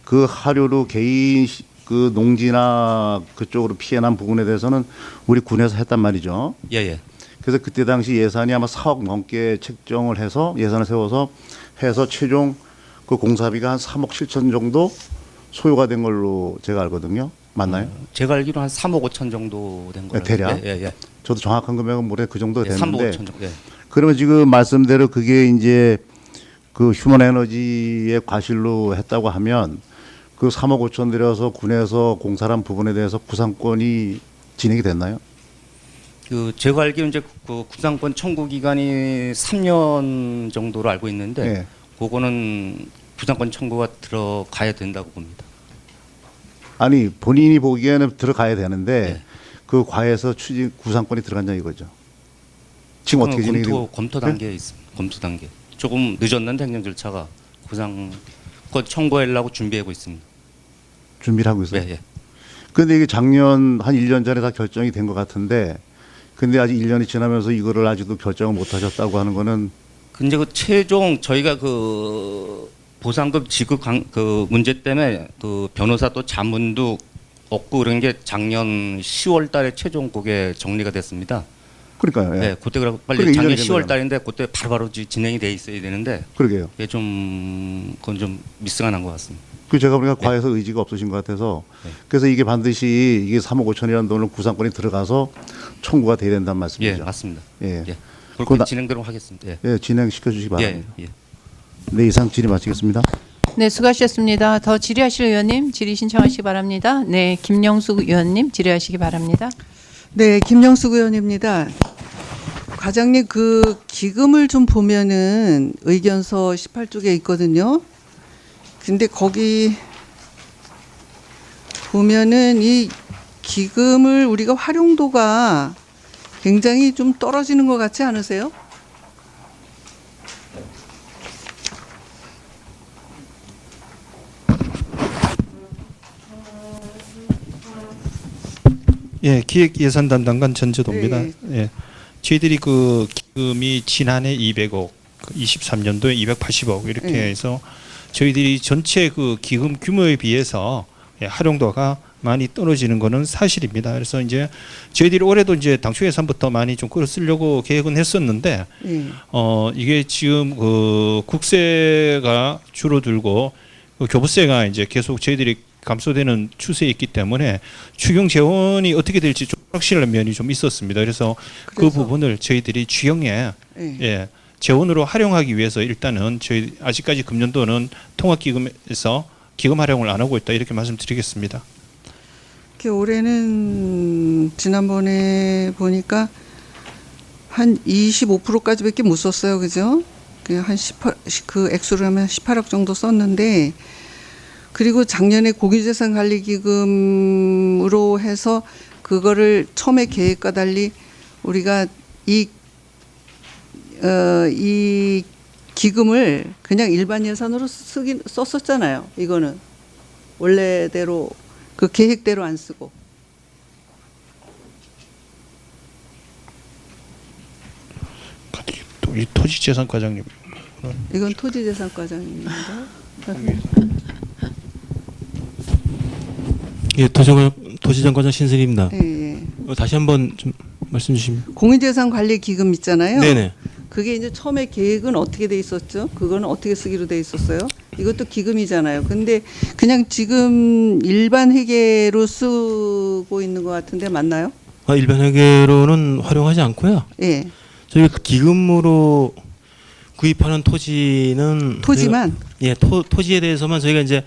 그 하류로 개인 그 농지나 그쪽으로 피해난 부분에 대해서는 우리 군에서 했단 말이죠. 예, 예. 그래서 그때 당시 예산이 아마 4억 넘게 책정을 해서 예산을 세워서 해서 최종 그 공사비가 한 3억 7천 정도 소요가 된 걸로 제가 알거든요. 맞나요? 제가 알기로 한 3억 5천 정도 된 거로. 대략. 예, 예, 예. 저도 정확한 금액은 모르겠는데 그 정도 예, 3억 됐는데. 5천 정도. 예. 그러면 지금 말씀대로 그게 이제 그 휴먼 에너지의 과실로 했다고 하면 그 3억 5천 들여서 군에서 공사한 부분에 대해서 구상권이 진행이 됐나요? 그 제가 알기로 이제 그 구상권 청구 기간이 3년 정도로 알고 있는데 예. 그거는 구상권 청구가 들어가야 된다고 봅니다. 아니 본인이 보기에는 들어가야 되는데 예. 그 과에서 추진 구상권이 들어간다 이거죠. 지금 어떻게 진행이 되고? 검토 단계에 있습니다. 검토 단계. 조금 늦었는데 행정 절차가 구상권 청구하려고 준비하고 있습니다. 준비를 하고 있어요. 예, 예. 근데 이게 작년 한 1년 전에 다 결정이 된 것 같은데 근데 아직 1년이 지나면서 이거를 아직도 결정을 못 하셨다고 하는 거는 근데 그 최종 저희가 그 보상금 지급 그 문제 때문에 그 변호사 또 자문도 없고 그런 게 작년 10월 달에 최종 그게 정리가 됐습니다. 그러니까요. 예. 네, 그때 그러고 빨리 그러니까 작년 1년이 10월 달인데 그때 바로바로 진행이 돼 있어야 되는데 그러게요. 이게 좀 그건 좀 미스가 난 것 같습니다. 그 제가 보니까 과에서 의지가 없으신 것 같아서 그래서 이게 반드시 이게 3억 5천이라는 돈을 구상권이 들어가서 청구가 돼야 된다는 말씀이죠. 예, 맞습니다. 예. 예. 그거 그렇게 나- 진행대로 하겠습니다. 예. 예, 진행시켜 주시기 바랍니다. 예, 예. 네, 이상 질의 마치겠습니다. 네, 수고하셨습니다. 더 질의하실 의원님 질의 신청하시기 바랍니다. 네, 김영숙 의원님 질의하시기 바랍니다. 네, 김영숙 의원입니다. 과장님 그 기금을 좀 보면은 의견서 18쪽에 있거든요. 근데 거기 보면은 이 기금을 우리가 활용도가 굉장히 좀 떨어지는 것 같지 않으세요? 예, 기획예산 담당관 전재도입니다. 네. 예, 저희들이 그 기금이 지난해 200억, 23년도에 280억 이렇게 네. 해서 저희들이 전체 그 기금 규모에 비해서 예, 활용도가 많이 떨어지는 거는 사실입니다. 그래서 이제 저희들이 올해도 이제 당초 예산부터 많이 좀 끌어 쓰려고 계획은 했었는데 네. 이게 지금 그 국세가 줄어들고 그 교부세가 이제 계속 저희들이 감소되는 추세에 있기 때문에 추경 재원이 어떻게 될지 좀 불확실한 면이 좀 있었습니다. 그래서 그 부분을 저희들이 추경에 네. 예, 재원으로 활용하기 위해서 일단은 저희 아직까지 금년도는 통합기금에서 기금 활용을 안 하고 있다 이렇게 말씀드리겠습니다. 올해는 지난번에 보니까 한 25%까지밖에 못 썼어요, 그죠? 그냥 한 18, 그 액수로 하면 18억 정도 썼는데, 그리고 작년에 공유재산관리기금으로 해서 그거를 처음에 계획과 달리 우리가 이 기금을 그냥 일반 예산으로 썼었잖아요. 이거는 원래대로 그 계획대로 안 쓰고. 또 이 토지재산과장님. 이건 토지재산과장입니다. 예, 도시정과장 신승입니다. 예, 예. 다시 한번 좀 말씀 주시면. 공유재산관리기금 있잖아요. 네네. 그게 이제 처음에 계획은 어떻게 돼 있었죠? 그거는 어떻게 쓰기로 돼 있었어요? 이것도 기금이잖아요. 근데 그냥 지금 일반 회계로 쓰고 있는 것 같은데 맞나요? 일반 회계로는 활용하지 않고요. 예. 저희가 기금으로 구입하는 토지는 토지만? 예, 토지에 대해서만 저희가 이제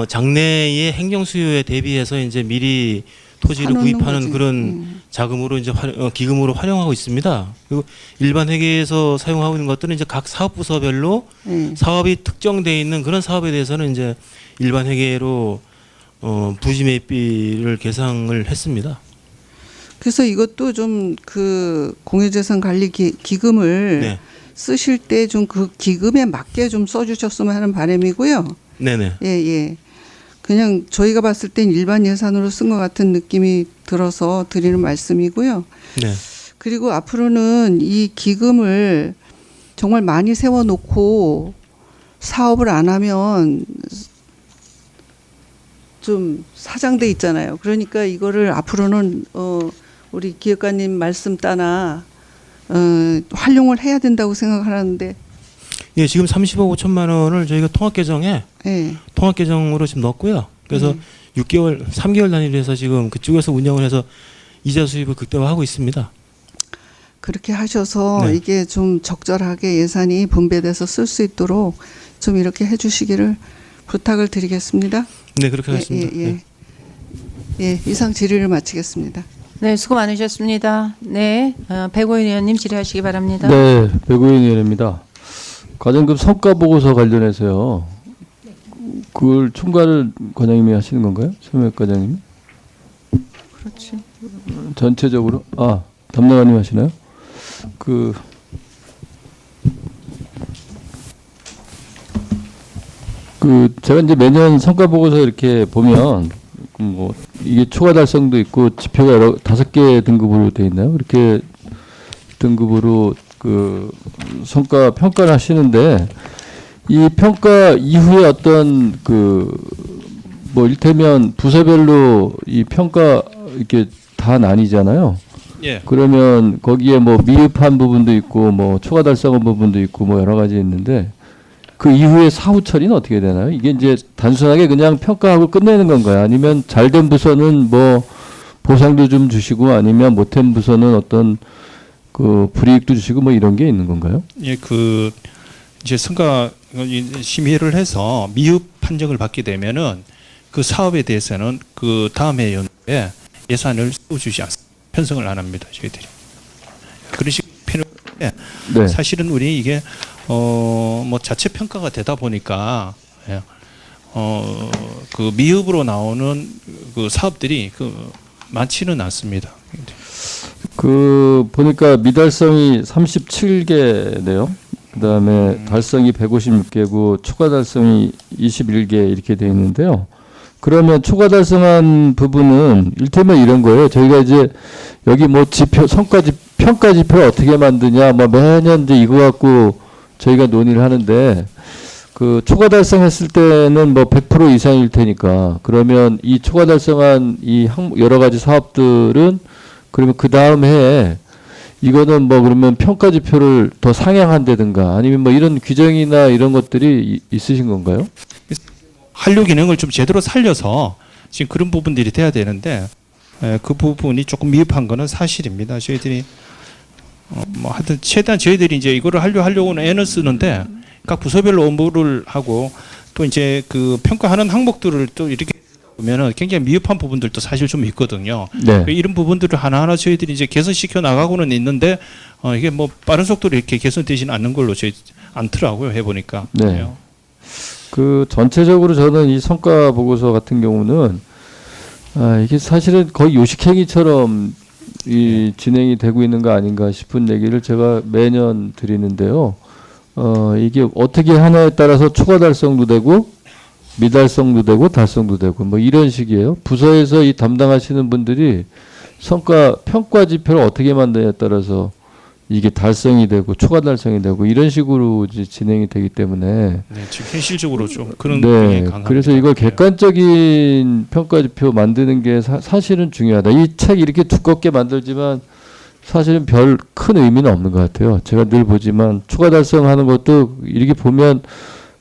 장래의 행정 수요에 대비해서 이제 미리 토지를 사놓는 구입하는 거지. 그런 자금으로 이제 기금으로 활용하고 있습니다. 그리고 일반 회계에서 사용하고 있는 것들은 이제 각 사업 부서별로 사업이 특정돼 있는 그런 사업에 대해서는 이제 일반 회계로 부지 매입비를 계상을 했습니다. 그래서 이것도 좀 그 공유재산관리 기금을 네. 쓰실 때 좀 그 기금에 맞게 좀 써주셨으면 하는 바람이고요. 네네. 예, 예. 그냥 저희가 봤을 땐 일반 예산으로 쓴 것 같은 느낌이 들어서 드리는 말씀이고요. 네. 그리고 앞으로는 이 기금을 정말 많이 세워놓고 사업을 안 하면 좀 사장돼 있잖아요. 그러니까 이거를 앞으로는 우리 기획관님 말씀 따나 활용을 해야 된다고 생각하는데. 예, 지금 30억 5천만 원을 저희가 통합계정에 예. 통합계정으로 지금 넣었고요. 그래서 6개월, 3개월 단위로 해서 지금 그쪽에서 운영을 해서 이자 수입을 극대화하고 있습니다. 그렇게 하셔서 네. 이게 좀 적절하게 예산이 분배돼서 쓸 수 있도록 좀 이렇게 해주시기를 부탁을 드리겠습니다. 네, 그렇게 하겠습니다. 예, 예. 예, 이상 질의를 마치겠습니다. 네, 수고 많으셨습니다. 네, 백오인 의원님 질의하시기 바랍니다. 네, 백오인 의원입니다. 과정금 성과 보고서 관련해서요. 그걸 총괄을 과장님이 하시는 건가요? 최명혁 과장님이? 그렇지. 전체적으로 담당관님 하시나요? 제가 이제 매년 성과 보고서 이렇게 보면 뭐 이게 초과 달성도 있고 지표가 5개 등급으로 돼 있나요? 그렇게 등급으로 그 성과 평가를 하시는데 이 평가 이후에 어떤 그 뭐 일테면 부서별로 이 평가 이렇게 다 나뉘잖아요. 예. 그러면 거기에 뭐 미흡한 부분도 있고 뭐 초과 달성한 부분도 있고 뭐 여러 가지 있는데 그 이후에 사후 처리는 어떻게 되나요? 이게 이제 단순하게 그냥 평가하고 끝내는 건가요? 아니면 잘된 부서는 뭐 보상도 좀 주시고 아니면 못한 부서는 어떤 그 불이익도 주시고 뭐 이런 게 있는 건가요? 예, 그 이제 성과 심의를 해서 미흡 판정을 받게 되면은 그 사업에 대해서는 그 다음 해 연도에 예산을 쏘주지 않습니다. 편성을 안 합니다, 저희들이. 그런 식으로 네. 사실은 우리 이게 뭐 자체 평가가 되다 보니까 그 미흡으로 나오는 그 사업들이 그 많지는 않습니다. 그 보니까 미달성이 37개네요. 그다음에 달성이 156개고 초과 달성이 21개 이렇게 돼 있는데요. 그러면 초과 달성한 부분은 일테면 이런 거예요. 저희가 이제 여기 뭐 지표 평가 지표를 어떻게 만드냐 뭐 매년 이제 이거 갖고 저희가 논의를 하는데 그 초과 달성했을 때는 뭐 100% 이상일 테니까 그러면 이 초과 달성한 이 여러 가지 사업들은 그러면 그 다음 해에 이거는 뭐 그러면 평가 지표를 더 상향한다든가 아니면 뭐 이런 규정이나 이런 것들이 있으신 건가요? 한류 기능을 좀 제대로 살려서 지금 그런 부분들이 돼야 되는데 그 부분이 조금 미흡한 거는 사실입니다. 저희들이 뭐 하여튼 최대한 저희들이 이제 이거를 하려고는 애는 쓰는데 각 부서별로 업무를 하고 또 이제 그 평가하는 항목들을 또 이렇게 보면은 굉장히 미흡한 부분들도 사실 좀 있거든요. 네. 이런 부분들을 하나하나 저희들이 이제 개선시켜 나가고는 있는데 이게 뭐 빠른 속도로 이렇게 개선되지는 않는 걸로 저희 않더라고요. 해보니까. 네. 그 전체적으로 저는 이 성과 보고서 같은 경우는 이게 사실은 거의 요식행위처럼 이 진행이 되고 있는 거 아닌가 싶은 얘기를 제가 매년 드리는데요. 이게 어떻게 하냐에 따라서 초과 달성도 되고 미달성도 되고 달성도 되고 뭐 이런 식이에요. 부서에서 이 담당하시는 분들이 성과 평가 지표를 어떻게 만드냐에 따라서 이게 달성이 되고 초과 달성이 되고 이런 식으로 이제 진행이 되기 때문에 네, 지금 현실적으로 좀 그런 네, 경향이 강합니다. 그래서 이걸 객관적인 평가 지표 만드는 게 사실은 중요하다. 이 책 이렇게 두껍게 만들지만 사실은 별 큰 의미는 없는 것 같아요. 제가 늘 보지만 초과 달성하는 것도 이렇게 보면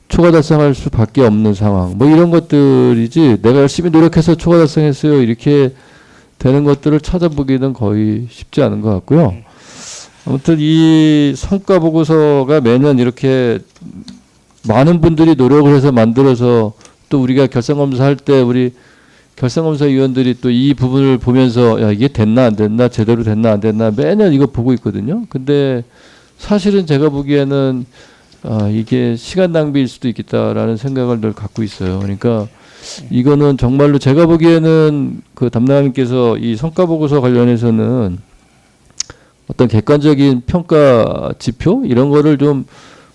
초과 달성할 수밖에 없는 상황. 뭐 이런 것들이지 내가 열심히 노력해서 초과 달성했어요. 이렇게 되는 것들을 찾아보기는 거의 쉽지 않은 것 같고요. 아무튼 이 성과 보고서가 매년 이렇게 많은 분들이 노력을 해서 만들어서 또 우리가 결산검사 할 때 우리 결산검사 위원들이 또 이 부분을 보면서 야 이게 됐나 안 됐나 제대로 됐나 안 됐나 매년 이거 보고 있거든요. 근데 사실은 제가 보기에는 이게 시간 낭비일 수도 있겠다라는 생각을 늘 갖고 있어요. 그러니까 이거는 정말로 제가 보기에는 그 담당자님께서 이 성과 보고서 관련해서는 어떤 객관적인 평가 지표 이런 거를 좀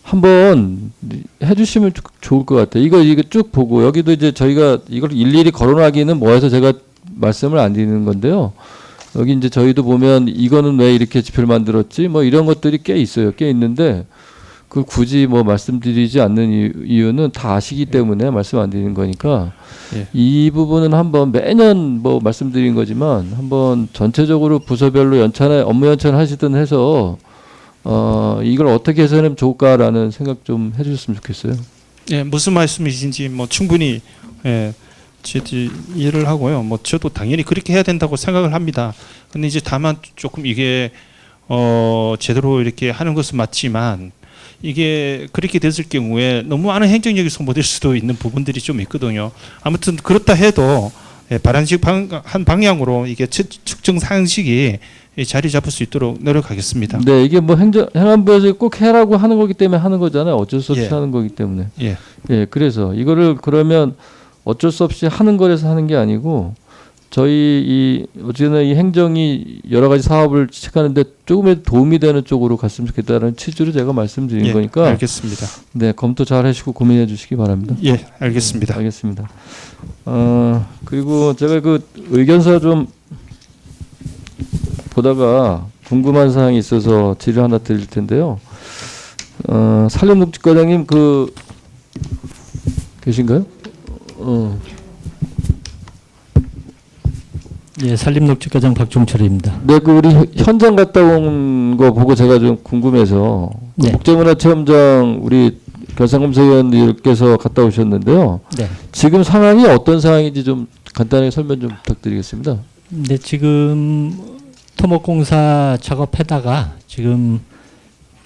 한번 해주시면 좋을 것 같아요. 이거 쭉 보고 여기도 이제 저희가 이걸 일일이 거론하기는 뭐해서 제가 말씀을 안 드리는 건데요. 여기 이제 저희도 보면 이거는 왜 이렇게 지표를 만들었지 뭐 이런 것들이 꽤 있어요. 꽤 있는데 그 굳이 뭐 말씀드리지 않는 이유는 다 아시기 때문에 말씀 안 드리는 거니까 이 부분은 한번 매년 뭐 말씀드린 거지만 한번 전체적으로 부서별로 연찬에 업무 연찬 하시든 해서 이걸 어떻게 해서는 좋을까라는 생각 좀 해주셨으면 좋겠어요. 예, 무슨 말씀이신지 뭐 충분히 이해를 하고요. 뭐 저도 당연히 그렇게 해야 된다고 생각을 합니다. 근데 이제 다만 조금 이게 제대로 이렇게 하는 것은 맞지만 이게 그렇게 됐을 경우에 너무 많은 행정력이 소모될 수도 있는 부분들이 좀 있거든요. 아무튼 그렇다 해도 바람직한 방향으로 이게 측정 상식이 자리 잡을 수 있도록 노력하겠습니다. 네, 이게 뭐 행안부에서 꼭 해라고 하는 거기 때문에 하는 거잖아요. 어쩔 수 없이 하는 거기 때문에. 예, 그래서 이거를 그러면 어쩔 수 없이 하는 거라서 하는 게 아니고 저희 어쨌든 이 행정이 여러 가지 사업을 시작하는데 조금이라도 도움이 되는 쪽으로 갔으면 좋겠다는 취지로 제가 말씀드린 거니까. 알겠습니다. 네, 검토 잘 하시고 고민해 주시기 바랍니다. 예, 알겠습니다. 알겠습니다. 그리고 제가 그 의견서 좀 보다가 궁금한 사항이 있어서 질의 하나 드릴 텐데요. 산림녹지과장님 계신가요? 예, 산림녹지과장 박종철입니다. 네, 우리 현장 갔다 온 거 보고 제가 좀 궁금해서 네. 국제문화체험장 우리 결산검사위원님께서 갔다 오셨는데요. 네. 지금 상황이 어떤 상황인지 좀 간단하게 설명 좀 부탁드리겠습니다. 네, 지금 토목공사 작업하다가 지금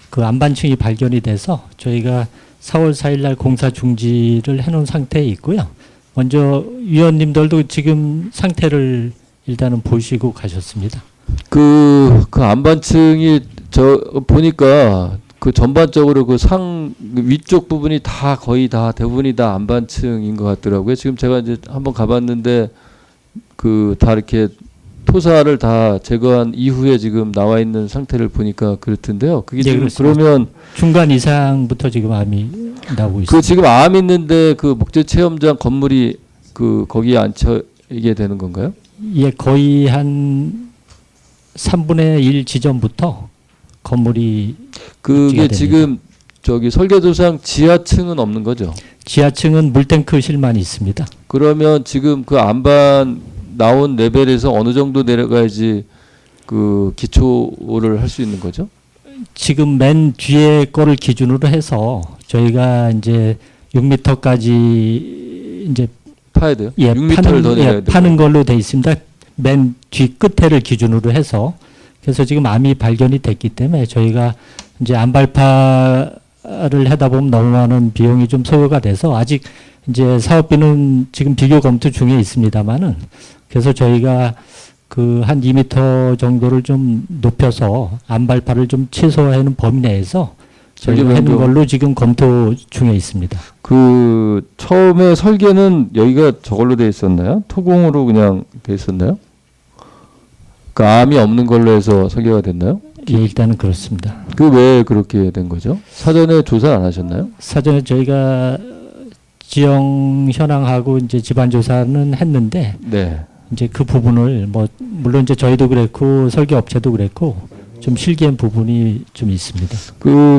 그 안반층이 발견이 돼서 저희가 4월 4일 날 공사 중지를 해놓은 상태에 있고요. 먼저 위원님들도 지금 상태를 일단은 보시고 가셨습니다. 그 안반층이 보니까 그 전반적으로 그 위쪽 부분이 다 거의 다 대부분이 다 안반층인 것 같더라고요. 지금 제가 이제 한번 가봤는데 다 이렇게 토사를 다 제거한 이후에 지금 나와 있는 상태를 보니까 그렇던데요. 그게 지금 그러면 중간 이상부터 지금 암이 나오고 있습니다. 지금 암 있는데 그 목재 체험장 건물이 거기에 앉혀있게 되는 건가요? 예, 거의 한 3분의 1 지점부터 건물이 그게 지금 설계도상 지하층은 없는 거죠? 지하층은 물탱크실만 있습니다. 그러면 지금 그 안반 나온 레벨에서 어느 정도 내려가야지 기초를 할 수 있는 거죠? 지금 맨 뒤에 거를 기준으로 해서 저희가 이제 6m까지 이제 파야 돼요? 예, 6m를 더 내려야 돼요. 파는 걸로 돼 있습니다. 맨 뒤 끝에를 기준으로 해서 그래서 지금 암이 발견이 됐기 때문에 저희가 이제 암발파를 하다 보면 너무 많은 비용이 좀 소요가 돼서 아직 이제 사업비는 지금 비교 검토 중에 있습니다만은 그래서 저희가 한 2m 정도를 좀 높여서 암발파를 좀 최소화하는 범위 내에서 저희가 하는 걸로 지금 검토 중에 있습니다. 처음에 설계는 여기가 저걸로 돼 있었나요? 토공으로 그냥 돼 있었나요? 암이 없는 걸로 해서 설계가 됐나요? 예, 일단은 그렇습니다. 왜 그렇게 된 거죠? 사전에 조사 안 하셨나요? 사전에 저희가 지형 현황하고 이제 집안 조사는 했는데 네. 이제 그 부분을 물론 이제 저희도 그랬고 설계 업체도 그랬고 좀 실기한 부분이 좀 있습니다.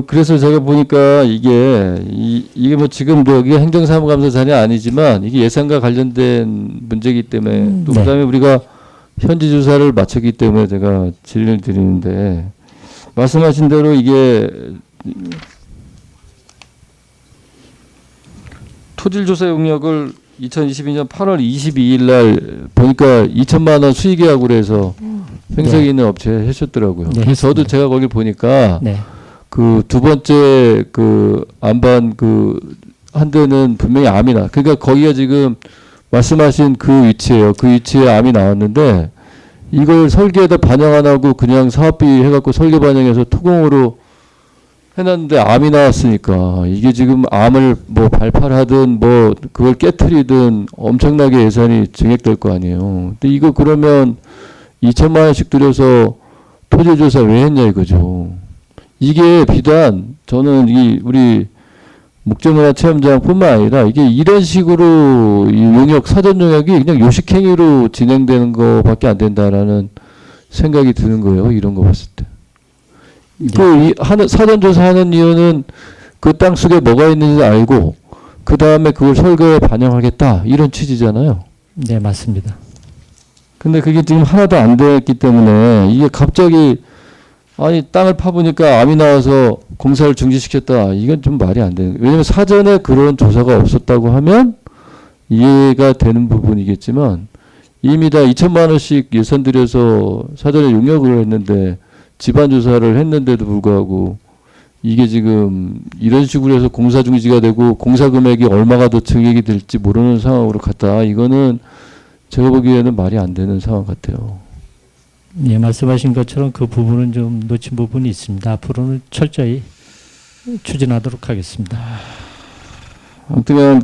그래서 제가 보니까 이게 지금 여기 행정사무감사단이 아니지만 이게 예산과 관련된 문제이기 때문에 또 그다음에 우리가 현지 조사를 마쳤기 때문에 제가 질의를 드리는데 말씀하신 대로 이게 토질조사 용역을 2022년 8월 22일 날 보니까 2천만 원 수의계약으로 해서 횡성에 있는 업체에 하셨더라고요. 네, 그래서 저도 제가 거기 보니까 두 번째 안반 한 대는 분명히 암이 그러니까 거기가 지금 말씀하신 그 위치예요. 그 위치에 암이 나왔는데 이걸 설계에다 반영 안 하고 그냥 사업비 해갖고 설계 반영해서 토공으로 해놨는데 암이 나왔으니까 이게 지금 암을 발파하든 그걸 깨트리든 엄청나게 예산이 증액될 거 아니에요. 근데 이거 그러면 2천만 원씩 들여서 토지조사 왜 했냐 이거죠. 이게 비단 저는 우리 목재문화체험장뿐만 아니라 이게 이런 식으로 이 용역 사전 용역이 그냥 요식행위로 진행되는 거밖에 안 된다라는 생각이 드는 거예요. 이런 거 봤을 때. 사전 조사하는 이유는 그 땅 속에 뭐가 있는지 알고 그 다음에 그걸 설계에 반영하겠다 이런 취지잖아요. 네, 맞습니다. 근데 그게 지금 하나도 안 됐기 때문에 이게 갑자기 땅을 파보니까 암이 나와서 공사를 중지시켰다. 이건 좀 말이 안 되는. 왜냐면 사전에 그런 조사가 없었다고 하면 이해가 되는 부분이겠지만 이미 다 2천만 원씩 예산 들여서 사전에 용역을 했는데 집안 조사를 했는데도 불구하고 이게 지금 이런 식으로 해서 공사 중지가 되고 공사 금액이 얼마가 더 증액이 될지 모르는 상황으로 갔다. 이거는 제가 보기에는 말이 안 되는 상황 같아요. 예, 말씀하신 것처럼 그 부분은 좀 놓친 부분이 있습니다. 앞으로는 철저히 추진하도록 하겠습니다. 아무튼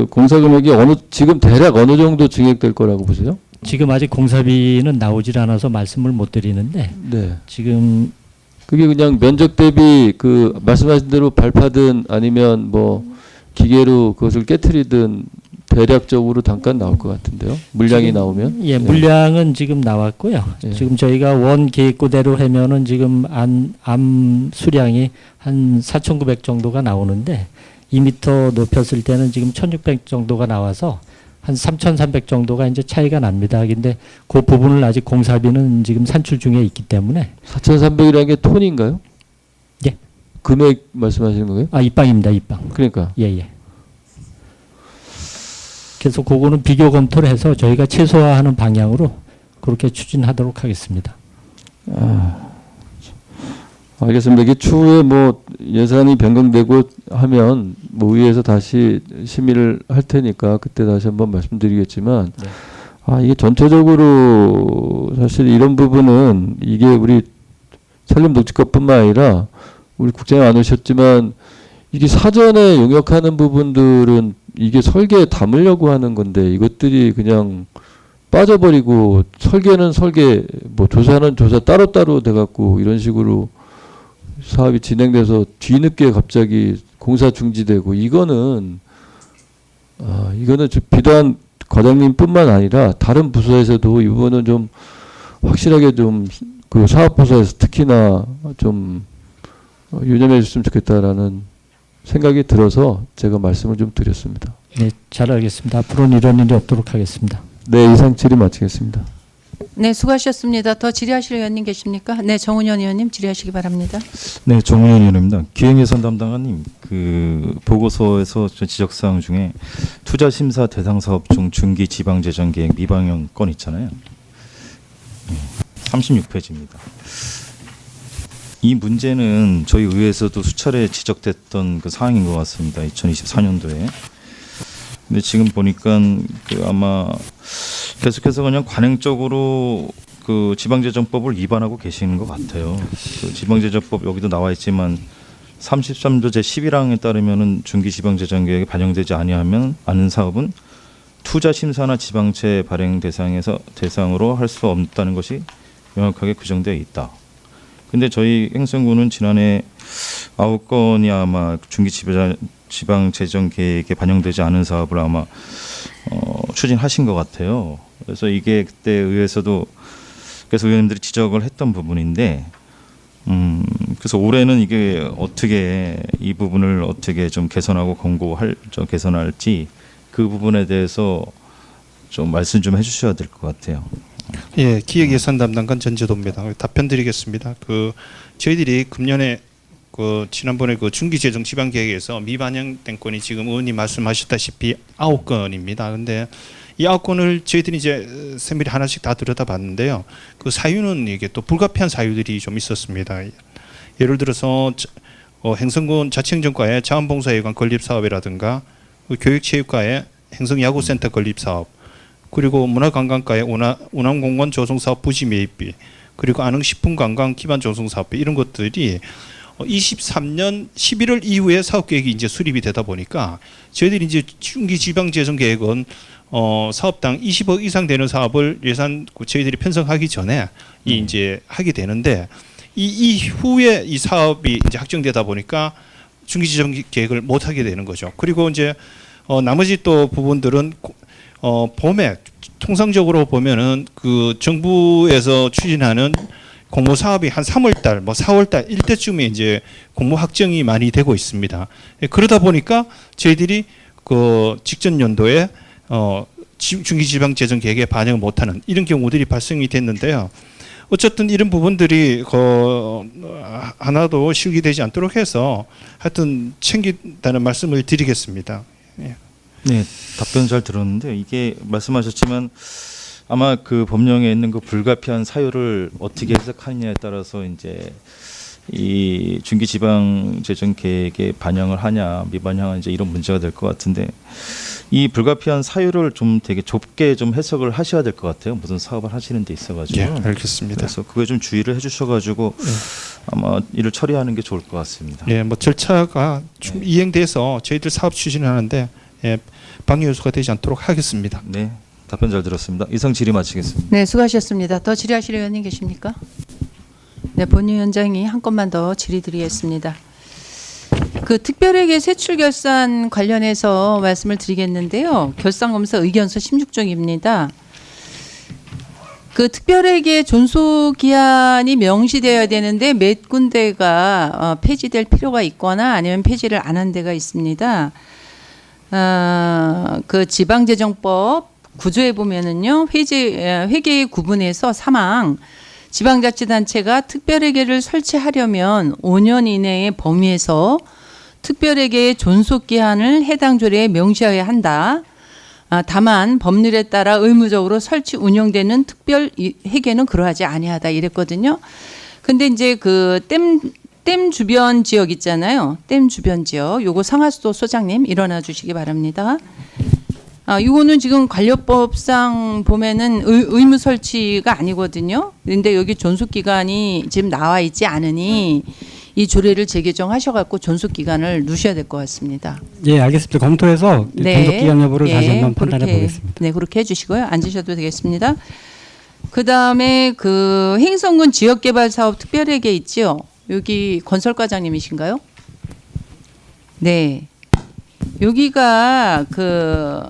공사 금액이 지금 대략 어느 정도 증액될 거라고 보세요? 지금 아직 공사비는 나오질 않아서 말씀을 못 드리는데 네. 지금 그게 그냥 면적 대비 그 말씀하신 대로 발파든 아니면 뭐 기계로 그것을 깨트리든 대략적으로 단가 나올 것 같은데요. 물량이 지금, 나오면. 예, 물량은 지금 나왔고요. 예. 지금 저희가 원 계획고대로 하면은 지금 암 수량이 한 4,900 정도가 나오는데 2m 높였을 때는 지금 1,600 정도가 나와서 한 3,300 정도가 이제 차이가 납니다. 근데 그 부분을 아직 공사비는 지금 산출 중에 있기 때문에 4,300이라는 게 톤인가요? 예. 금액 말씀하시는 거예요? 아, 입방입니다. 입방. 그러니까. 예, 예. 그래서 그거는 비교 검토를 해서 저희가 최소화하는 방향으로 그렇게 추진하도록 하겠습니다. 알겠습니다. 이게 추후에 뭐 예산이 변경되고 하면 뭐 의회에서 다시 심의를 할 테니까 그때 다시 한번 말씀드리겠지만 네. 이게 전체적으로 사실 이런 부분은 이게 우리 산림독지과뿐만 아니라 우리 국장님 안 오셨지만 이게 사전에 용역하는 부분들은 이게 설계에 담으려고 하는 건데 이것들이 그냥 빠져버리고 설계는 설계, 뭐 조사는 조사 따로따로 돼갖고 이런 식으로 사업이 진행돼서 뒤늦게 갑자기 공사 중지되고 이거는 비단 과장님뿐만 아니라 다른 부서에서도 이거는 좀 확실하게 좀 그 사업부서에서 특히나 좀 유념해 줬으면 좋겠다라는 생각이 들어서 제가 말씀을 좀 드렸습니다. 네, 잘 알겠습니다. 앞으로는 이런 일이 없도록 하겠습니다. 네, 이상 질의 마치겠습니다. 네, 수고하셨습니다. 더 질의하실 의원님 계십니까? 네, 정운현 의원님 질의하시기 바랍니다. 네, 정운현 의원입니다. 기획예산 담당관님, 그 보고서에서 지적사항 중에 투자심사 대상 사업 중 중기 지방재정계획 미방영 건 있잖아요. 36페이지입니다. 이 문제는 저희 의회에서도 수차례 지적됐던 그 사항인 것 같습니다. 2024년도에. 근데 지금 보니까 그 아마 계속해서 그냥 관행적으로 그 지방재정법을 위반하고 계시는 것 같아요. 그 지방재정법 여기도 나와 있지만 33조 제11항에 따르면은 중기지방재정계획에 반영되지 아니하면 않은 사업은 투자심사나 지방채 발행 대상으로 할 수 없다는 것이 명확하게 규정되어 있다. 근데 저희 행정구는 지난해 9건이 아마 중기지방재정계획에 반영되지 않은 사업을 아마 추진하신 것 같아요. 그래서 이게 그때 의회에서도 그래서 의원님들이 지적을 했던 부분인데, 그래서 올해는 이게 어떻게 이 부분을 어떻게 좀 개선하고 개선할지 그 부분에 대해서 좀 말씀 좀 해주셔야 될 것 같아요. 예, 기획예산 담당관 전재도입니다. 답변 드리겠습니다. 그 저희들이 금년에 그 지난번에 그 중기재정 지방계획에서 미반영된 건이 지금 의원님 말씀하셨다시피 9건입니다. 근데 이 9건을 저희들이 이제 세밀히 하나씩 다 들여다봤는데요. 그 사유는 이게 또 불가피한 사유들이 좀 있었습니다. 예를 들어서 행성군 자치행정과의 자원봉사회관 건립 사업이라든가 그 교육체육과의 행성야구센터 건립 사업, 그리고 문화관광과의 운암공원 조성사업 부지 매입비, 그리고 안흥식품관광 기반 조성사업비, 이런 것들이 23년 11월 이후에 사업계획이 이제 수립이 되다 보니까 저희들이 이제 중기지방재정계획은 사업당 20억 이상 되는 사업을 예산 저희들이 편성하기 전에 이제 하게 되는데, 이 이후에 이 사업이 이제 확정되다 보니까 중기지정계획을 못 하게 되는 거죠. 그리고 이제 나머지 또 부분들은 봄에 통상적으로 보면은 그 정부에서 추진하는 공모 사업이 한 3월달, 뭐 4월달 이때쯤에 이제 공모 확정이 많이 되고 있습니다. 그러다 보니까 저희들이 그 직전 연도에 중기지방재정계획에 반영을 못하는 이런 경우들이 발생이 됐는데요. 어쨌든 이런 부분들이 하나도 실기되지 않도록 해서 하여튼 챙긴다는 말씀을 드리겠습니다. 예. 네, 답변 잘 들었는데 이게 말씀하셨지만 아마 그 법령에 있는 그 불가피한 사유를 어떻게 해석하느냐에 따라서 이제 이 중기지방재정계획에 반영을 하냐 미반영하냐 이제 이런 문제가 될 것 같은데, 이 불가피한 사유를 좀 되게 좁게 좀 해석을 하셔야 될 것 같아요. 무슨 사업을 하시는 데 있어가지고. 예, 알겠습니다. 그래서 그게 좀 주의를 해주셔가지고 아마 일을 처리하는 게 좋을 것 같습니다. 예, 뭐 절차가 좀 이행돼서 저희들 사업 추진하는데 방해 요소가 되지 않도록 하겠습니다. 네, 답변 잘 들었습니다. 이상 질의 마치겠습니다. 네, 수고하셨습니다. 더 질의하실 의원님 계십니까? 네, 본위원장이 한 건만 더 질의드리겠습니다. 그 특별회계 세출 결산 관련해서 말씀을 드리겠는데요. 결산검사 의견서 16쪽입니다. 그 특별회계 존속 기한이 명시되어야 되는데 몇 군데가 폐지될 필요가 있거나 아니면 폐지를 안 한 데가 있습니다. 그 지방재정법 구조에 보면은요, 회계 구분에서 사망 지방자치단체가 특별회계를 설치하려면 5년 이내의 범위에서 특별회계의 존속기한을 해당 조례에 명시해야 한다. 다만 법률에 따라 의무적으로 설치 운영되는 특별회계는 그러하지 아니하다 이랬거든요. 근데 이제 그 댐 주변 지역 있잖아요. 댐 주변 지역. 요거 상하수도 소장님 일어나 주시기 바랍니다. 이거는 지금 관련법상 보면은 의무 설치가 아니거든요. 근데 여기 존속 기간이 지금 나와 있지 않으니 이 조례를 재개정하셔갖고 존속 기간을 넣으셔야 될 것 같습니다. 예, 알겠습니다. 검토해서 존속 기간 여부를 다시 한번 판단해 보겠습니다. 네, 그렇게 해주시고요. 앉으셔도 되겠습니다. 그 다음에 그 행성군 지역개발사업 특별회계 있죠. 여기 건설과장님이신가요? 네. 여기가 그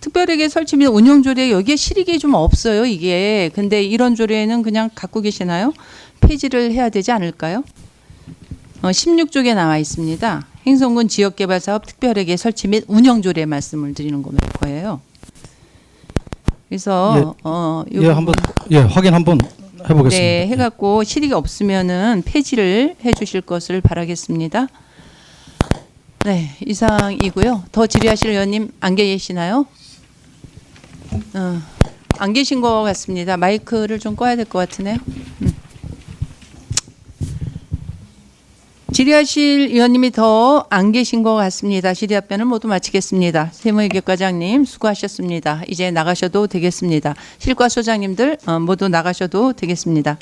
특별회계 설치 및 운영 조례 여기에 실익이 좀 없어요, 이게. 근데 이런 조례는 그냥 갖고 계시나요? 폐지를 해야 되지 않을까요? 16쪽에 나와 있습니다. 행성군 지역개발사업 특별회계 설치 및 운영 조례 말씀을 드리는 거예요. 그래서 한번 확인 한번 해보겠습니다. 네, 해갖고 실익이 없으면은 폐지를 해주실 것을 바라겠습니다. 네, 이상이고요. 더 질의하실 의원님 안 계시나요? 안 계신 것 같습니다. 마이크를 좀 꺼야 될 것 같으네요. 질의하실 의원님이 더 안 계신 것 같습니다. 질의 답변을 모두 마치겠습니다. 세무회계과장님 수고하셨습니다. 이제 나가셔도 되겠습니다. 실과소장님들 모두 나가셔도 되겠습니다.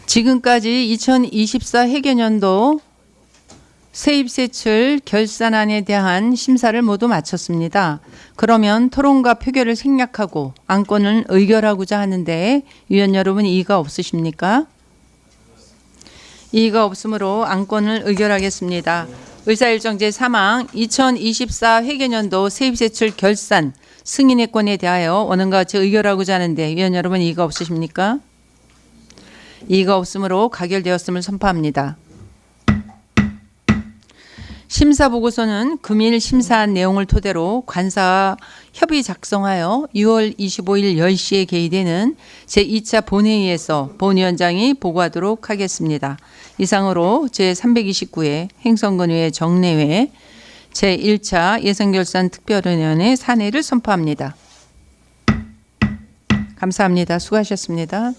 지금까지 2024 회계년도 세입세출 결산안에 대한 심사를 모두 마쳤습니다. 그러면 토론과 표결을 생략하고 안건을 의결하고자 하는데 위원 여러분 이의가 없으십니까? 이의가 없으므로 안건을 의결하겠습니다. 의사일정 제3항 2024 회계년도 세입세출 결산 승인의 건에 대하여 원안과 같이 의결하고자 하는데 위원 여러분 이의가 없으십니까? 이의가 없으므로 가결되었음을 선포합니다. 심사보고서는 금일 심사한 내용을 토대로 관사와 협의 작성하여 6월 25일 10시에 개의되는 제2차 본회의에서 본위원장이 보고하도록 하겠습니다. 이상으로 제329회 행성군의회 정례회 제1차 예산결산 특별위원회 산회를 선포합니다. 감사합니다. 수고하셨습니다.